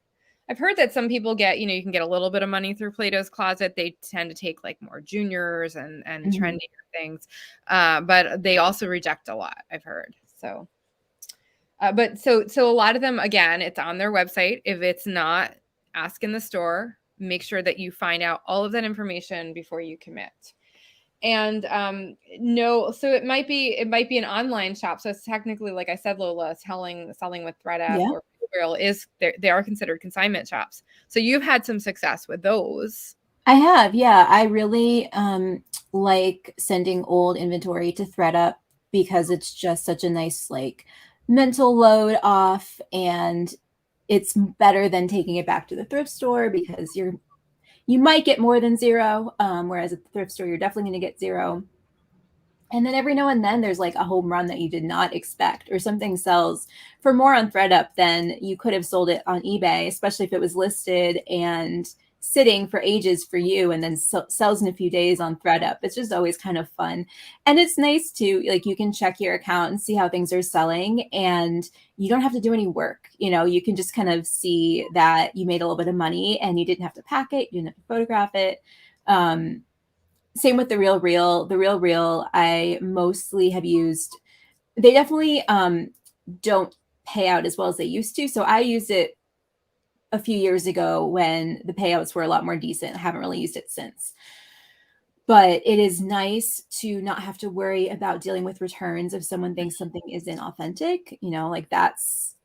that some people get, you can get a little bit of money through Plato's Closet. They tend to take like more juniors and trendier things. But they also reject a lot, I've heard. So, but so a lot of them, again, it's on their website. If it's not, ask in the store. Make sure that you find out all of that information before you commit. And so it might be an online shop. So it's technically, like I said, Lola, selling with ThredUp or Google they are considered consignment shops. So you've had some success with those. I have, yeah. I really like sending old inventory to ThredUp because it's just such a nice mental load off, and it's better than taking it back to the thrift store because you might get more than zero, whereas at the thrift store, you're definitely going to get zero. And then every now and then there's like a home run that you did not expect, or something sells for more on ThredUp than you could have sold it on eBay, especially if it was listed and sitting for ages for you and then sells in a few days on ThredUp. It's just always kind of fun. And it's nice to, like, you can check your account and see how things are selling, and you don't have to do any work. You know, you can just kind of see that you made a little bit of money and you didn't have to pack it, you didn't have to photograph it. Same with the Real Reel. The Real Reel, I mostly have used. They definitely don't pay out as well as they used to. So I used it a few years ago when the payouts were a lot more decent. I haven't really used it since. But it is nice to not have to worry about dealing with returns if someone thinks something isn't authentic. You know, like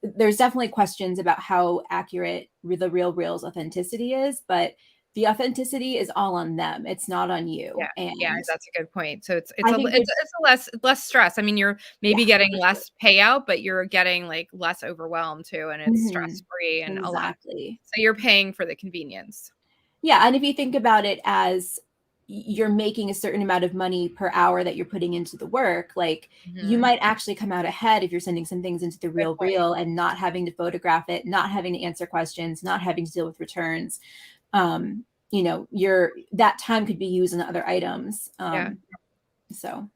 there's definitely questions about how accurate the Real Reel's authenticity is, but the authenticity is all on them. It's not on you. Yeah, And that's a good point. So it's I a think it's a less stress. I mean, you're maybe yeah, getting less payout, but you're getting like less overwhelmed too, and it's mhm, stress free and a lot. exactly. So you're paying for the convenience. Yeah, and if you think about it as you're making a certain amount of money per hour that you're putting into the work, like, you Mhm. might actually come out ahead if you're sending some things into the Good Real point. Reel and not having to photograph it, not having to answer questions, not having to deal with returns. You know, that time could be used in other items. Yeah. So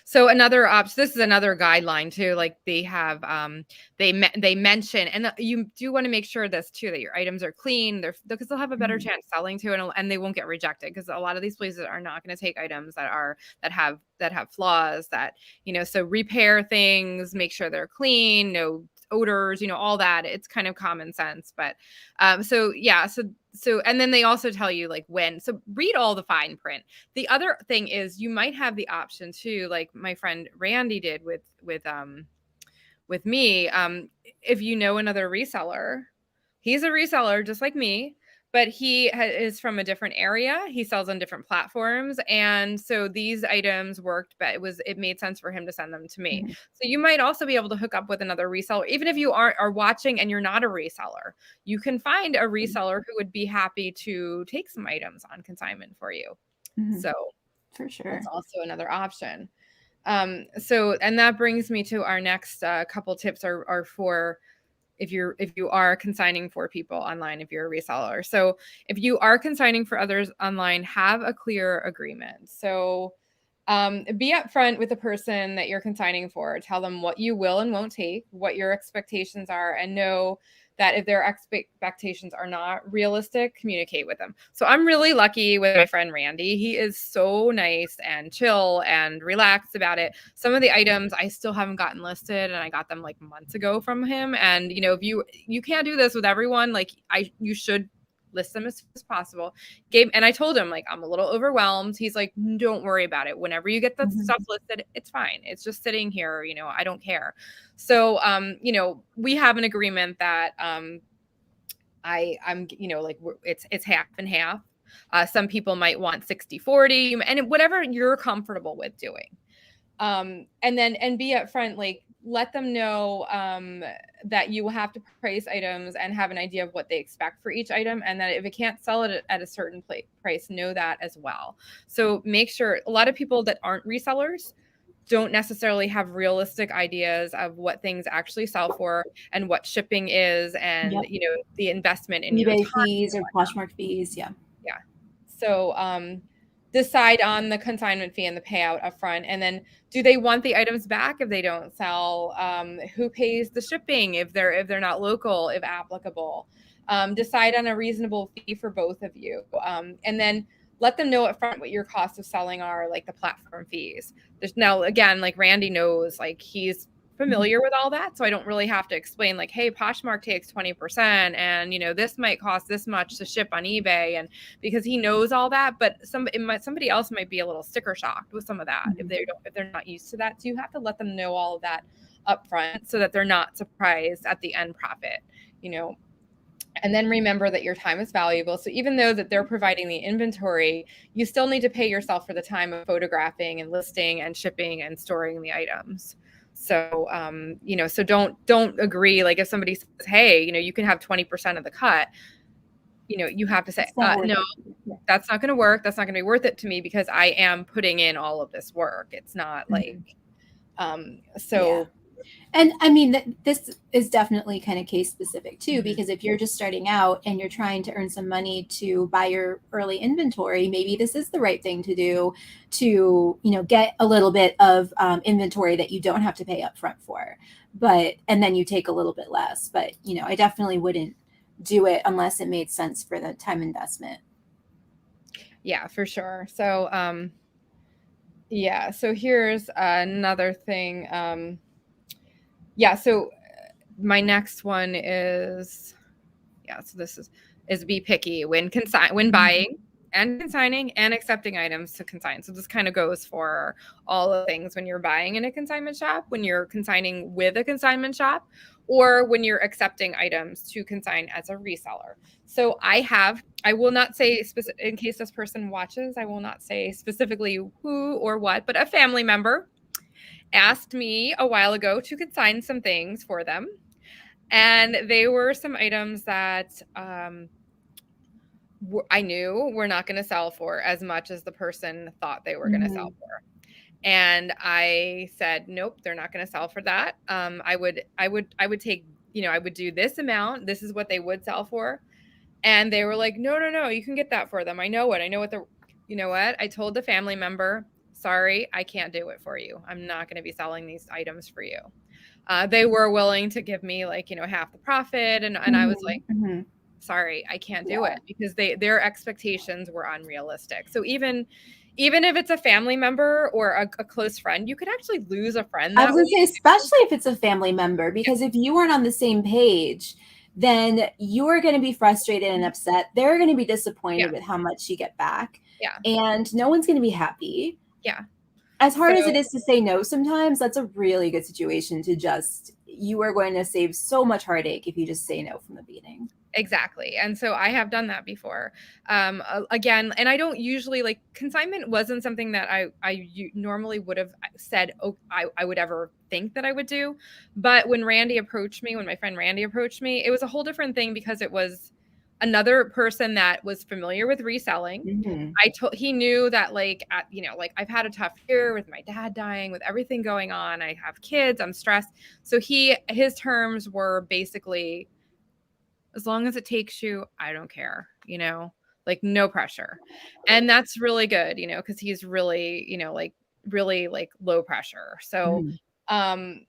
So another option, this is another guideline too, like they have, they mention, and you do want to make sure this too, that your items are clean, because they'll have a better mhm, chance selling too, and they won't get rejected, because a lot of these places are not going to take items that have flaws, that, so repair things, make sure they're clean, no odors, all that. It's kind of common sense. But so yeah, and then they also tell you like when, so read all the fine print. The other thing is you might have the option too, like my friend Randy did with me. If you know another reseller, he's a reseller just like me, but he is from a different area. He sells on different platforms, and so these items worked, but it made sense for him to send them to me. mhm, So you might also be able to hook up with another reseller, even if you are watching and you're not a reseller. You can find a reseller who would be happy to take some items on consignment for you. mhm, So for that's sure. also another option. And that brings me to our next couple tips are for if you are consigning for people online, if you're a reseller. So if you are consigning for others online, have a clear agreement. So be upfront with the person that you're consigning for. Tell them what you will and won't take, what your expectations are, and know that if their expectations are not realistic, communicate with them. So I'm really lucky with my friend Randy. He is so nice and chill and relaxed about it. Some of the items I still haven't gotten listed, and I got them like months ago from him. And if you can't do this with everyone, like you should list them as soon as possible. And I told him, like, I'm a little overwhelmed. He's like, don't worry about it. Whenever you get the Mhm, stuff listed, it's fine. It's just sitting here, I don't care. So we have an agreement that I'm like it's half and half. Some people might want 60-40, and whatever you're comfortable with doing. And be upfront, like let them know that you will have to price items and have an idea of what they expect for each item, and that if it can't sell it at a certain price, know that as well. So make sure, a lot of people that aren't resellers don't necessarily have realistic ideas of what things actually sell for and what shipping is, and yep. the investment in your eBay time. fees or Poshmark fees, yeah. Yeah. So decide on the consignment fee and the payout upfront. And then, do they want the items back if they don't sell? Who pays the shipping if they're not local, if applicable? Decide on a reasonable fee for both of you. And then let them know upfront what your costs of selling are, like the platform fees. There's now, again, like Randy knows, like he's Mhm, familiar with all that, so I don't really have to explain like, hey, Poshmark takes 20%, and this might cost this much to ship on eBay, and because he knows all that. But somebody else might be a little sticker shocked with some of that mhm, if they're not used to that. So you have to let them know all of that up front so that they're not surprised at the end profit. you know and then remember that your time is valuable. So even though that they're providing the inventory, you still need to pay yourself for the time of photographing and listing and shipping and storing the items. So, so don't agree. Like if somebody says, hey, you can have 20% of the cut, you have to say, It's not worth no, it. Yeah. that's not going to work. That's not going to be worth it to me because I am putting in all of this work. It's not like, Yeah. so And I mean, this is definitely kind of case specific too, Mhm. because if you're just starting out and you're trying to earn some money to buy your early inventory, maybe this is the right thing to do to, get a little bit of inventory that you don't have to pay up front for. And then you take a little bit less. But, I definitely wouldn't do it unless it made sense for the time investment. Yeah, for sure. So, yeah, so here's another thing. Yeah, so my next one is, yeah, so this is be picky when buying and consigning and accepting items to consign. So this kind of goes for all the things when you're buying in a consignment shop, when you're consigning with a consignment shop, or when you're accepting items to consign as a reseller. So I will not say in case this person watches, I will not say specifically who or what, but a family member asked me a while ago to consign some things for them. And they were some items that I knew were not going to sell for as much as the person thought they were going to sell Mhm. for. And I said, nope, they're not going to sell for that. I would take, I would do this amount. This is what they would sell for. And they were like, no, no, no, you can get that for them. I know what you know what? I told the family member, sorry, I can't do it for you. I'm not going to be selling these items for you. They were willing to give me like, half the profit. And I was like, Mhm. sorry, I can't do Yeah. it because their expectations were unrealistic. So even if it's a family member or a close friend, you could actually lose a friend I was that going way. to say, especially if it's a family member, because if you weren't on the same page, then you're going to be frustrated and upset. They're going to be Yeah, disappointed with how much you get back, yeah, and no one's going to be happy. yeah. As So hard as it is to say no sometimes, that's a really good situation to you are going to save so much heartache if you just say no from the beginning. exactly. And so I have done that before. Again, and I don't usually like consignment wasn't something that normally would have said, oh, I would ever think that I would do. But when my friend Randy approached me, it was a whole different thing because it was another person that was familiar with reselling. Mm-hmm. He knew that like, like I've had a tough year with my dad dying, with everything going on. I have kids, I'm stressed. So his terms were basically, as long as it takes you, I don't care, like no pressure. And that's really good, because he's really, like really like low pressure. So, Mm-hmm. um,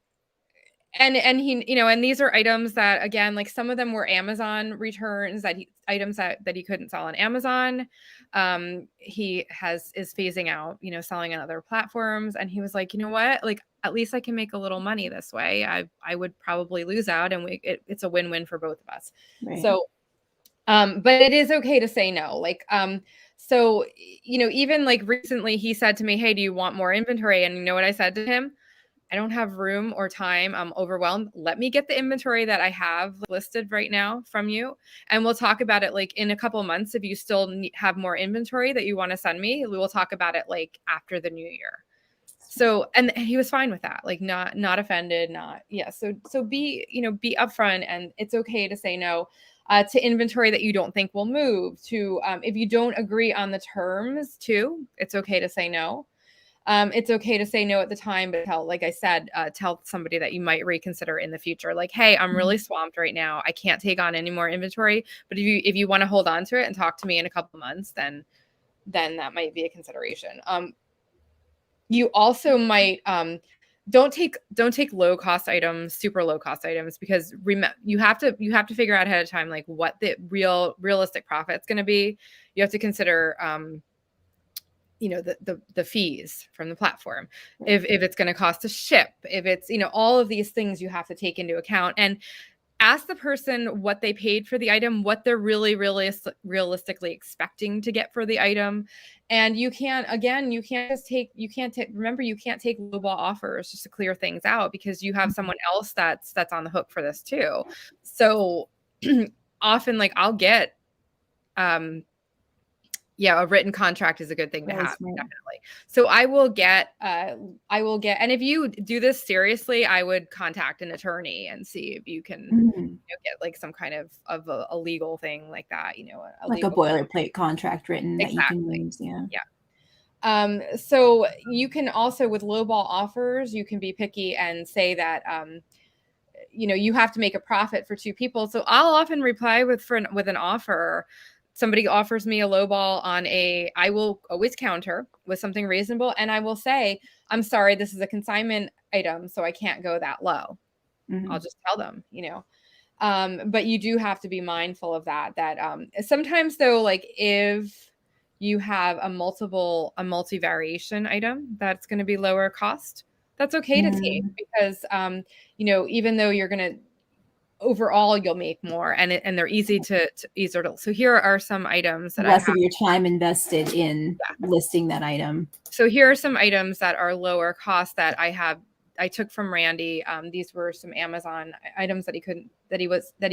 and he, and these are items that again, like some of them were Amazon returns items that he couldn't sell on Amazon. Is phasing out, selling on other platforms. And he was like, you know what? Like at least I can make a little money this way. I would probably lose out and it's a win-win for both of us. Right. So but it is okay to say no. Like, so, even like recently he said to me, hey, do you want more inventory? And you know what I said to him? I don't have room or time. I'm overwhelmed. Let me get the inventory that I have listed right now from you. And we'll talk about it like in a couple of months. If you still have more inventory that you want to send me, we will talk about it like after the new year. So, and he was fine with that, like not offended, yeah. So be upfront, and it's okay to say no to inventory that you don't think will move. To if you don't agree on the terms, too, it's okay to say no. It's okay to say no at the time, but like I said, tell somebody that you might reconsider in the future. Like, hey, I'm really swamped right now. I can't take on any more inventory. But if you want to hold on to it and talk to me in a couple months, then that might be a consideration. You also might don't take low cost items, super low cost items, because you have to figure out ahead of time like what the realistic profit's going to be. You have to consider the fees from the platform, Right. if it's going to cost to ship, if it's all of these things you have to take into account, and ask the person what they paid for the item, what they're realistically expecting to get for the item. And remember, you can't take lowball offers just to clear things out, because you have someone else that's on the hook for this too. So often, like I'll get Yeah, a written contract is a good thing to That is have, smart. definitely. So I will get, and if you do this seriously, I would contact an attorney and see if you can get like some kind of a legal thing like that, a Like a legal contract. boilerplate contract written that you can Exactly. use, yeah. Yeah. So you can also, with lowball offers, you can be picky and say that, you have to make a profit for two people. So I'll often reply with an offer. Somebody offers me a lowball I will always counter with something reasonable, and I will say, I'm sorry, this is a consignment item, so I can't go that low. I'll just tell them, but you do have to be mindful of that. Sometimes though, like if you have a multi-variation item that's going to be lower cost, that's okay to take, because even though you're going to overall you'll make more, and they're easy to so here are some items that I Less have. of your time invested in listing that item. So here are some items that are lower cost that I took from Randy. These were some Amazon items that he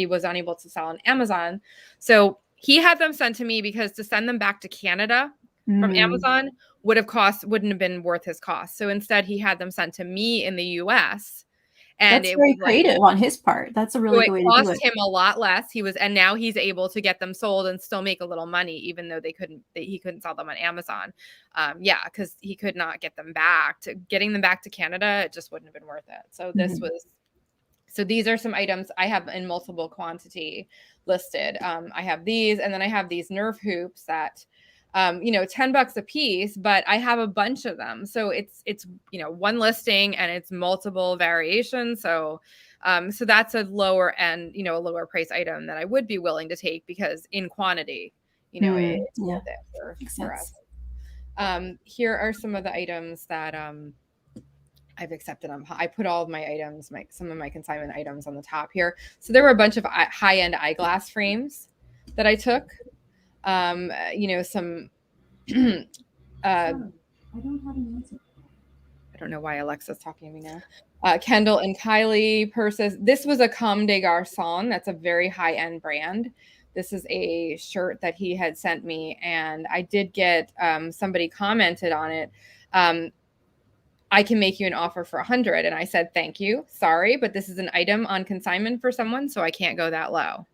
was unable to sell on Amazon. So he had them sent to me because to send them back to Canada from Amazon wouldn't have been worth his cost. So instead he had them sent to me in the US. And That's it very was like, creative on his part. That's a so really it good way to do cost it. him a lot less. And now he's able to get them sold and still make a little money, even though he couldn't sell them on Amazon. Because he could not get them back. Getting them back to Canada, it just wouldn't have been worth it. So these are some items I have in multiple quantity listed. I have these, and then I have these Nerf hoops that, $10 a piece, but I have a bunch of them. So it's one listing and it's multiple variations. So that's a lower end, a lower price item that I would be willing to take, because in quantity, it's worth it for us. Here are some of the items that I've accepted on. I put all of my items, some of my consignment items on the top here. So there were a bunch of high-end eyeglass frames that I took. Some I don't have an answer. I don't know why Alexa's talking to me now. Kendall and Kylie purses. This was a Comme des Garçons. That's a very high-end brand. This is a shirt that he had sent me, and I did get somebody commented on it. I can make you an offer for 100. And I said, thank you. Sorry, but this is an item on consignment for someone, so I can't go that low.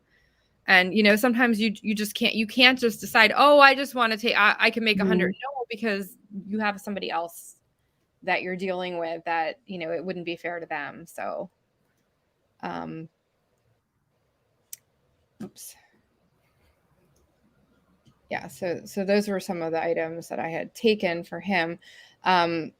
And, sometimes you just can't just decide, oh, I just want to take, I can make 100. No, because you have somebody else that you're dealing with that, it wouldn't be fair to them. So, oops. Yeah. So those were some of the items that I had taken for him. And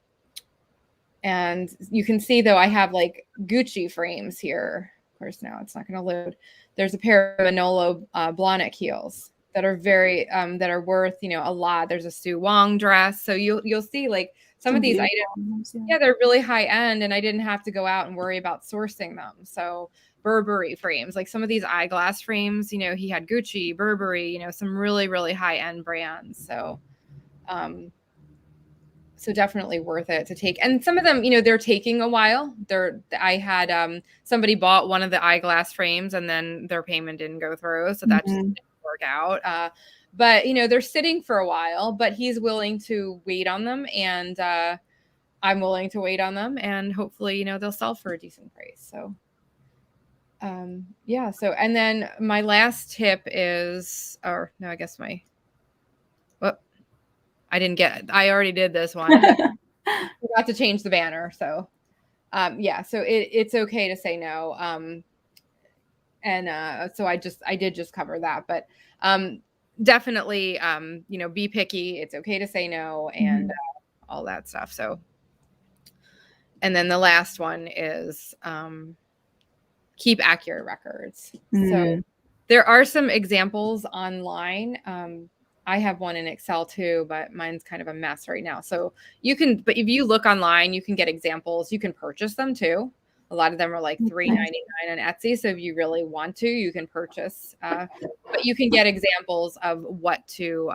you can see, though, I have like Gucci frames here. Of course, now it's not going to load. There's a pair of Manolo Blahnik heels that are that are worth, a lot. There's a Sue Wong dress. So you'll see like some of these items. Yeah, they're really high end, and I didn't have to go out and worry about sourcing them. So Burberry frames, like some of these eyeglass frames, he had Gucci, Burberry, some really, really high end brands. So, so definitely worth it to take. And some of them, they're taking a while. I had somebody bought one of the eyeglass frames and then their payment didn't go through. So that just didn't work out. But, they're sitting for a while, but he's willing to wait on them. And I'm willing to wait on them. And hopefully, they'll sell for a decent price. So, yeah. So, and then my last tip is, or no, I guess I already did this one. Forgot to change the banner. So, yeah, so it's okay to say no. So I did just cover that, but, definitely, be picky. It's okay to say no, and all that stuff. So, and then the last one is, keep accurate records. So there are some examples online. I have one in Excel too, but mine's kind of a mess right now. So but if you look online, you can get examples. You can purchase them too. A lot of them are like $3.99 on Etsy. So if you really want to, you can purchase, but you can get examples of what to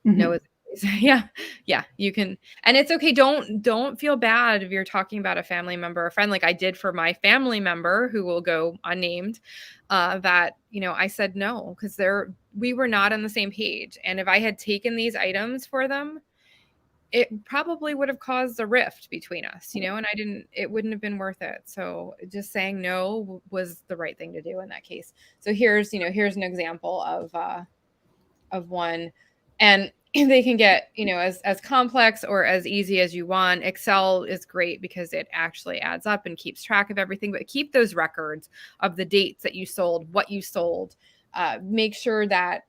know. Yeah, you can. And it's okay. Don't feel bad if you're talking about a family member or friend, like I did for my family member who will go unnamed, that, I said no, because we were not on the same page. And if I had taken these items for them, it probably would have caused a rift between us, and it wouldn't have been worth it. So just saying no was the right thing to do in that case. So here's an example of one, and they can get, as complex or as easy as you want. Excel is great because it actually adds up and keeps track of everything, but keep those records of the dates that you sold, what you sold. Make sure that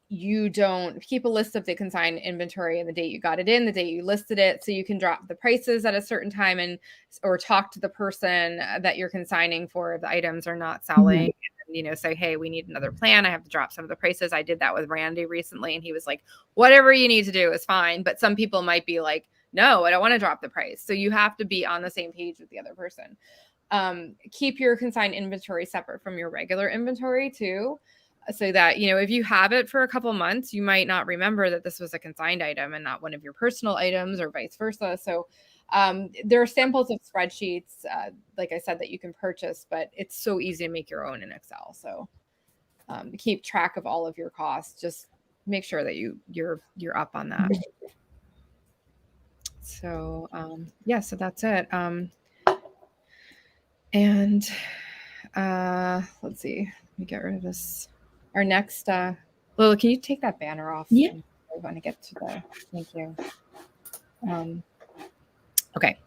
you don't keep a list of the consigned inventory and the date you got it in, the date you listed it, so you can drop the prices at a certain time or talk to the person that you're consigning for if the items are not selling. And, say, hey, we need another plan. I have to drop some of the prices. I did that with Randy recently, and he was like, whatever you need to do is fine. But some people might be like, no, I don't want to drop the price. So you have to be on the same page with the other person. Keep your consigned inventory separate from your regular inventory too, so that, if you have it for a couple months, you might not remember that this was a consigned item and not one of your personal items, or vice versa. So there are samples of spreadsheets, like I said, that you can purchase, but it's so easy to make your own in Excel. So keep track of all of your costs. Just make sure that you're up on that. So so that's it. And let's see, let me get rid of this. Our next, Lola, can you take that banner off? Yeah. I want to get to thank you. Okay.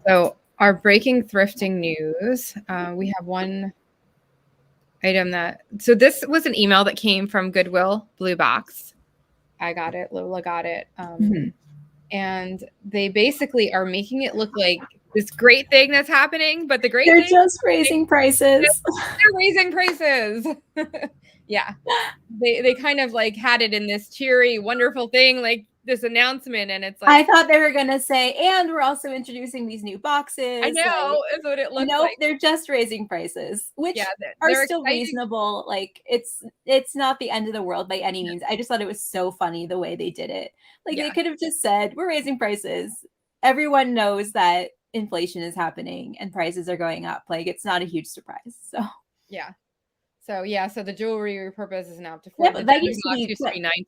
So our breaking thrifting news, we have one item so this was an email that came from Goodwill Blue Box. I got it. Lola got it. And they basically are making it look like this great thing that's happening, but they're just raising prices. They're raising prices. Yeah. They kind of like had it in this cheery, wonderful thing, like this announcement. And it's like, I thought they were going to say, and we're also introducing these new boxes. I know, is what it looks like. Nope, they're just raising prices, which are still reasonable. Like it's not the end of the world by any means. I just thought it was so funny the way they did it. Like they could have just said, we're raising prices. Everyone knows that inflation is happening and prices are going up. Like it's not a huge surprise. So so the jewelry repurpose is now up to $4. Yeah, but that used to be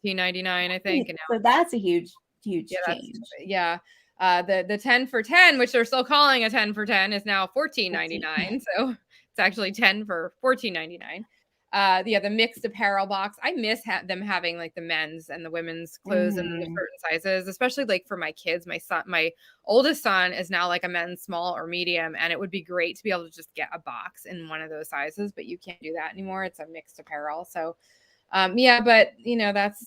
$19.99, I think. So that's a huge change. The 10 for 10, which they're still calling a 10 for 10, is now $14.99. So it's actually 10 for $14.99. The mixed apparel box. I miss them having like the men's and the women's clothes in the certain sizes, especially like for my kids. My oldest son is now like a men's small or medium, and it would be great to be able to just get a box in one of those sizes, but you can't do that anymore. It's a mixed apparel. So but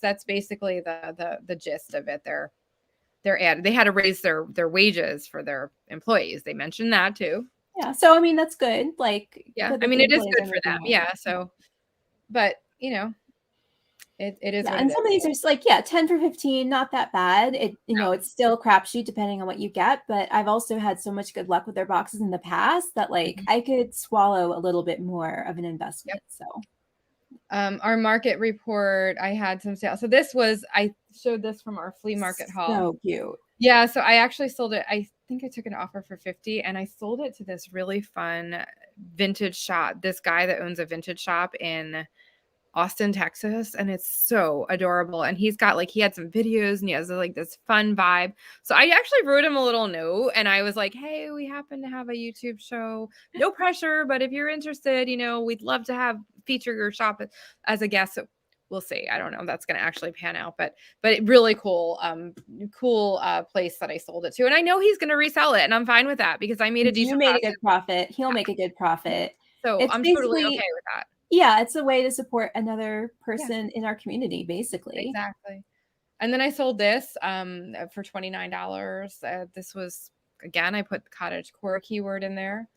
that's basically the gist of it. They had to raise their wages for their employees. They mentioned that too. Yeah. So, I mean, that's good. Like, I mean, it is good for them. Yeah. So, but it is. Yeah, and some of these are like, 10 for 15, not that bad. It's still a crapshoot depending on what you get. But I've also had so much good luck with their boxes in the past that like I could swallow a little bit more of an investment. So, our market report, I had some sales. So I showed this from our flea market haul. So cute. Yeah. So I actually sold it. I think I took an offer for $50, and I sold it to this really fun vintage shop. This guy that owns a vintage shop in Austin, Texas, and it's so adorable. And he had some videos, and he has like this fun vibe. So I actually wrote him a little note, and I was like, hey, we happen to have a YouTube show, no pressure, but if you're interested, we'd love to feature your shop as a guest. So we'll see. I don't know if that's going to actually pan out, but really cool place that I sold it to. And I know he's going to resell it, and I'm fine with that because I made a decent profit. You made a good profit. He'll make a good profit. So I'm totally okay with that. Yeah, it's a way to support another person in our community, basically. Exactly. And then I sold this for $29. This was, again, I put cottage core keyword in there.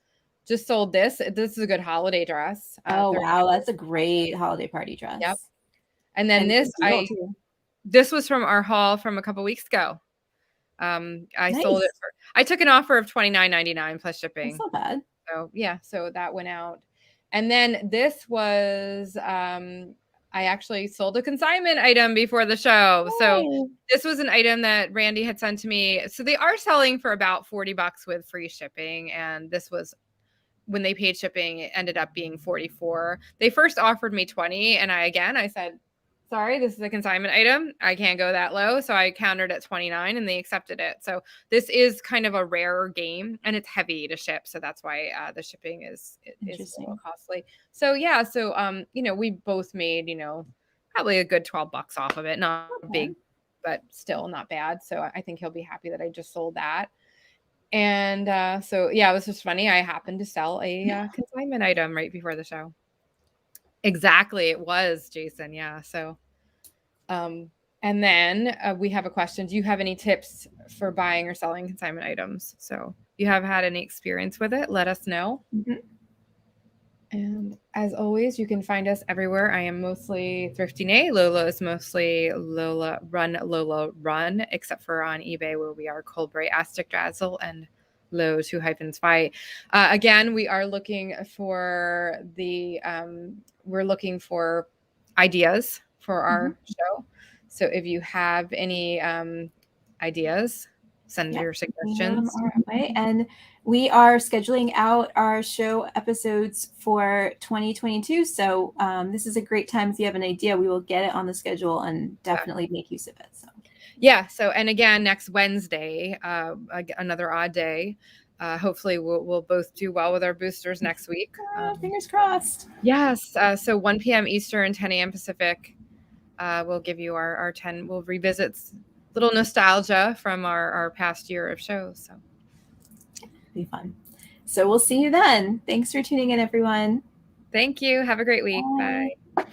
Just sold this. This is a good holiday dress. Wow, that's a great holiday party dress. Yep. And then this was from our haul from a couple weeks ago. I sold it I took an offer of $29.99 plus shipping. That's not bad. So so that went out. And then this was, I actually sold a consignment item before the show. Yay. So this was an item that Randy had sent to me. So they are selling for about $40 with free shipping. And this was when they paid shipping, it ended up being $44. They first offered me $20, and I said, sorry, this is a consignment item. I can't go that low. So I countered at $29 and they accepted it. So this is kind of a rare game, and it's heavy to ship. So that's why the shipping is a little costly. So yeah. So, we both made, probably a good $12 off of it. Not big, but still not bad. So I think he'll be happy that I just sold that. And so, yeah, it was just funny. I happened to sell a consignment item right before the show. Exactly. It was, Jason. Yeah. So, and then we have a question. Do you have any tips for buying or selling consignment items? So if you have had any experience with it, let us know. Mm-hmm. And as always, you can find us everywhere. I am mostly Thrifty. Lola is mostly Lola Run, except for on eBay, where we are Colbray Astic Dazzle and Low 2 hyphens Fight. Again, we are looking for we're looking for ideas for our show. So if you have any ideas, send your suggestions our way. And we are scheduling out our show episodes for 2022. So this is a great time. If you have an idea, we will get it on the schedule and definitely make use of it. So yeah. So, and again, next Wednesday, another odd day. Hopefully we'll both do well with our boosters next week. Fingers crossed. Yes. So 1 p.m. Eastern, 10 a.m. Pacific. We'll give you our 10. We'll revisit little nostalgia from our past year of shows. So be fun. So we'll see you then. Thanks for tuning in, everyone. Thank you. Have a great week. Bye.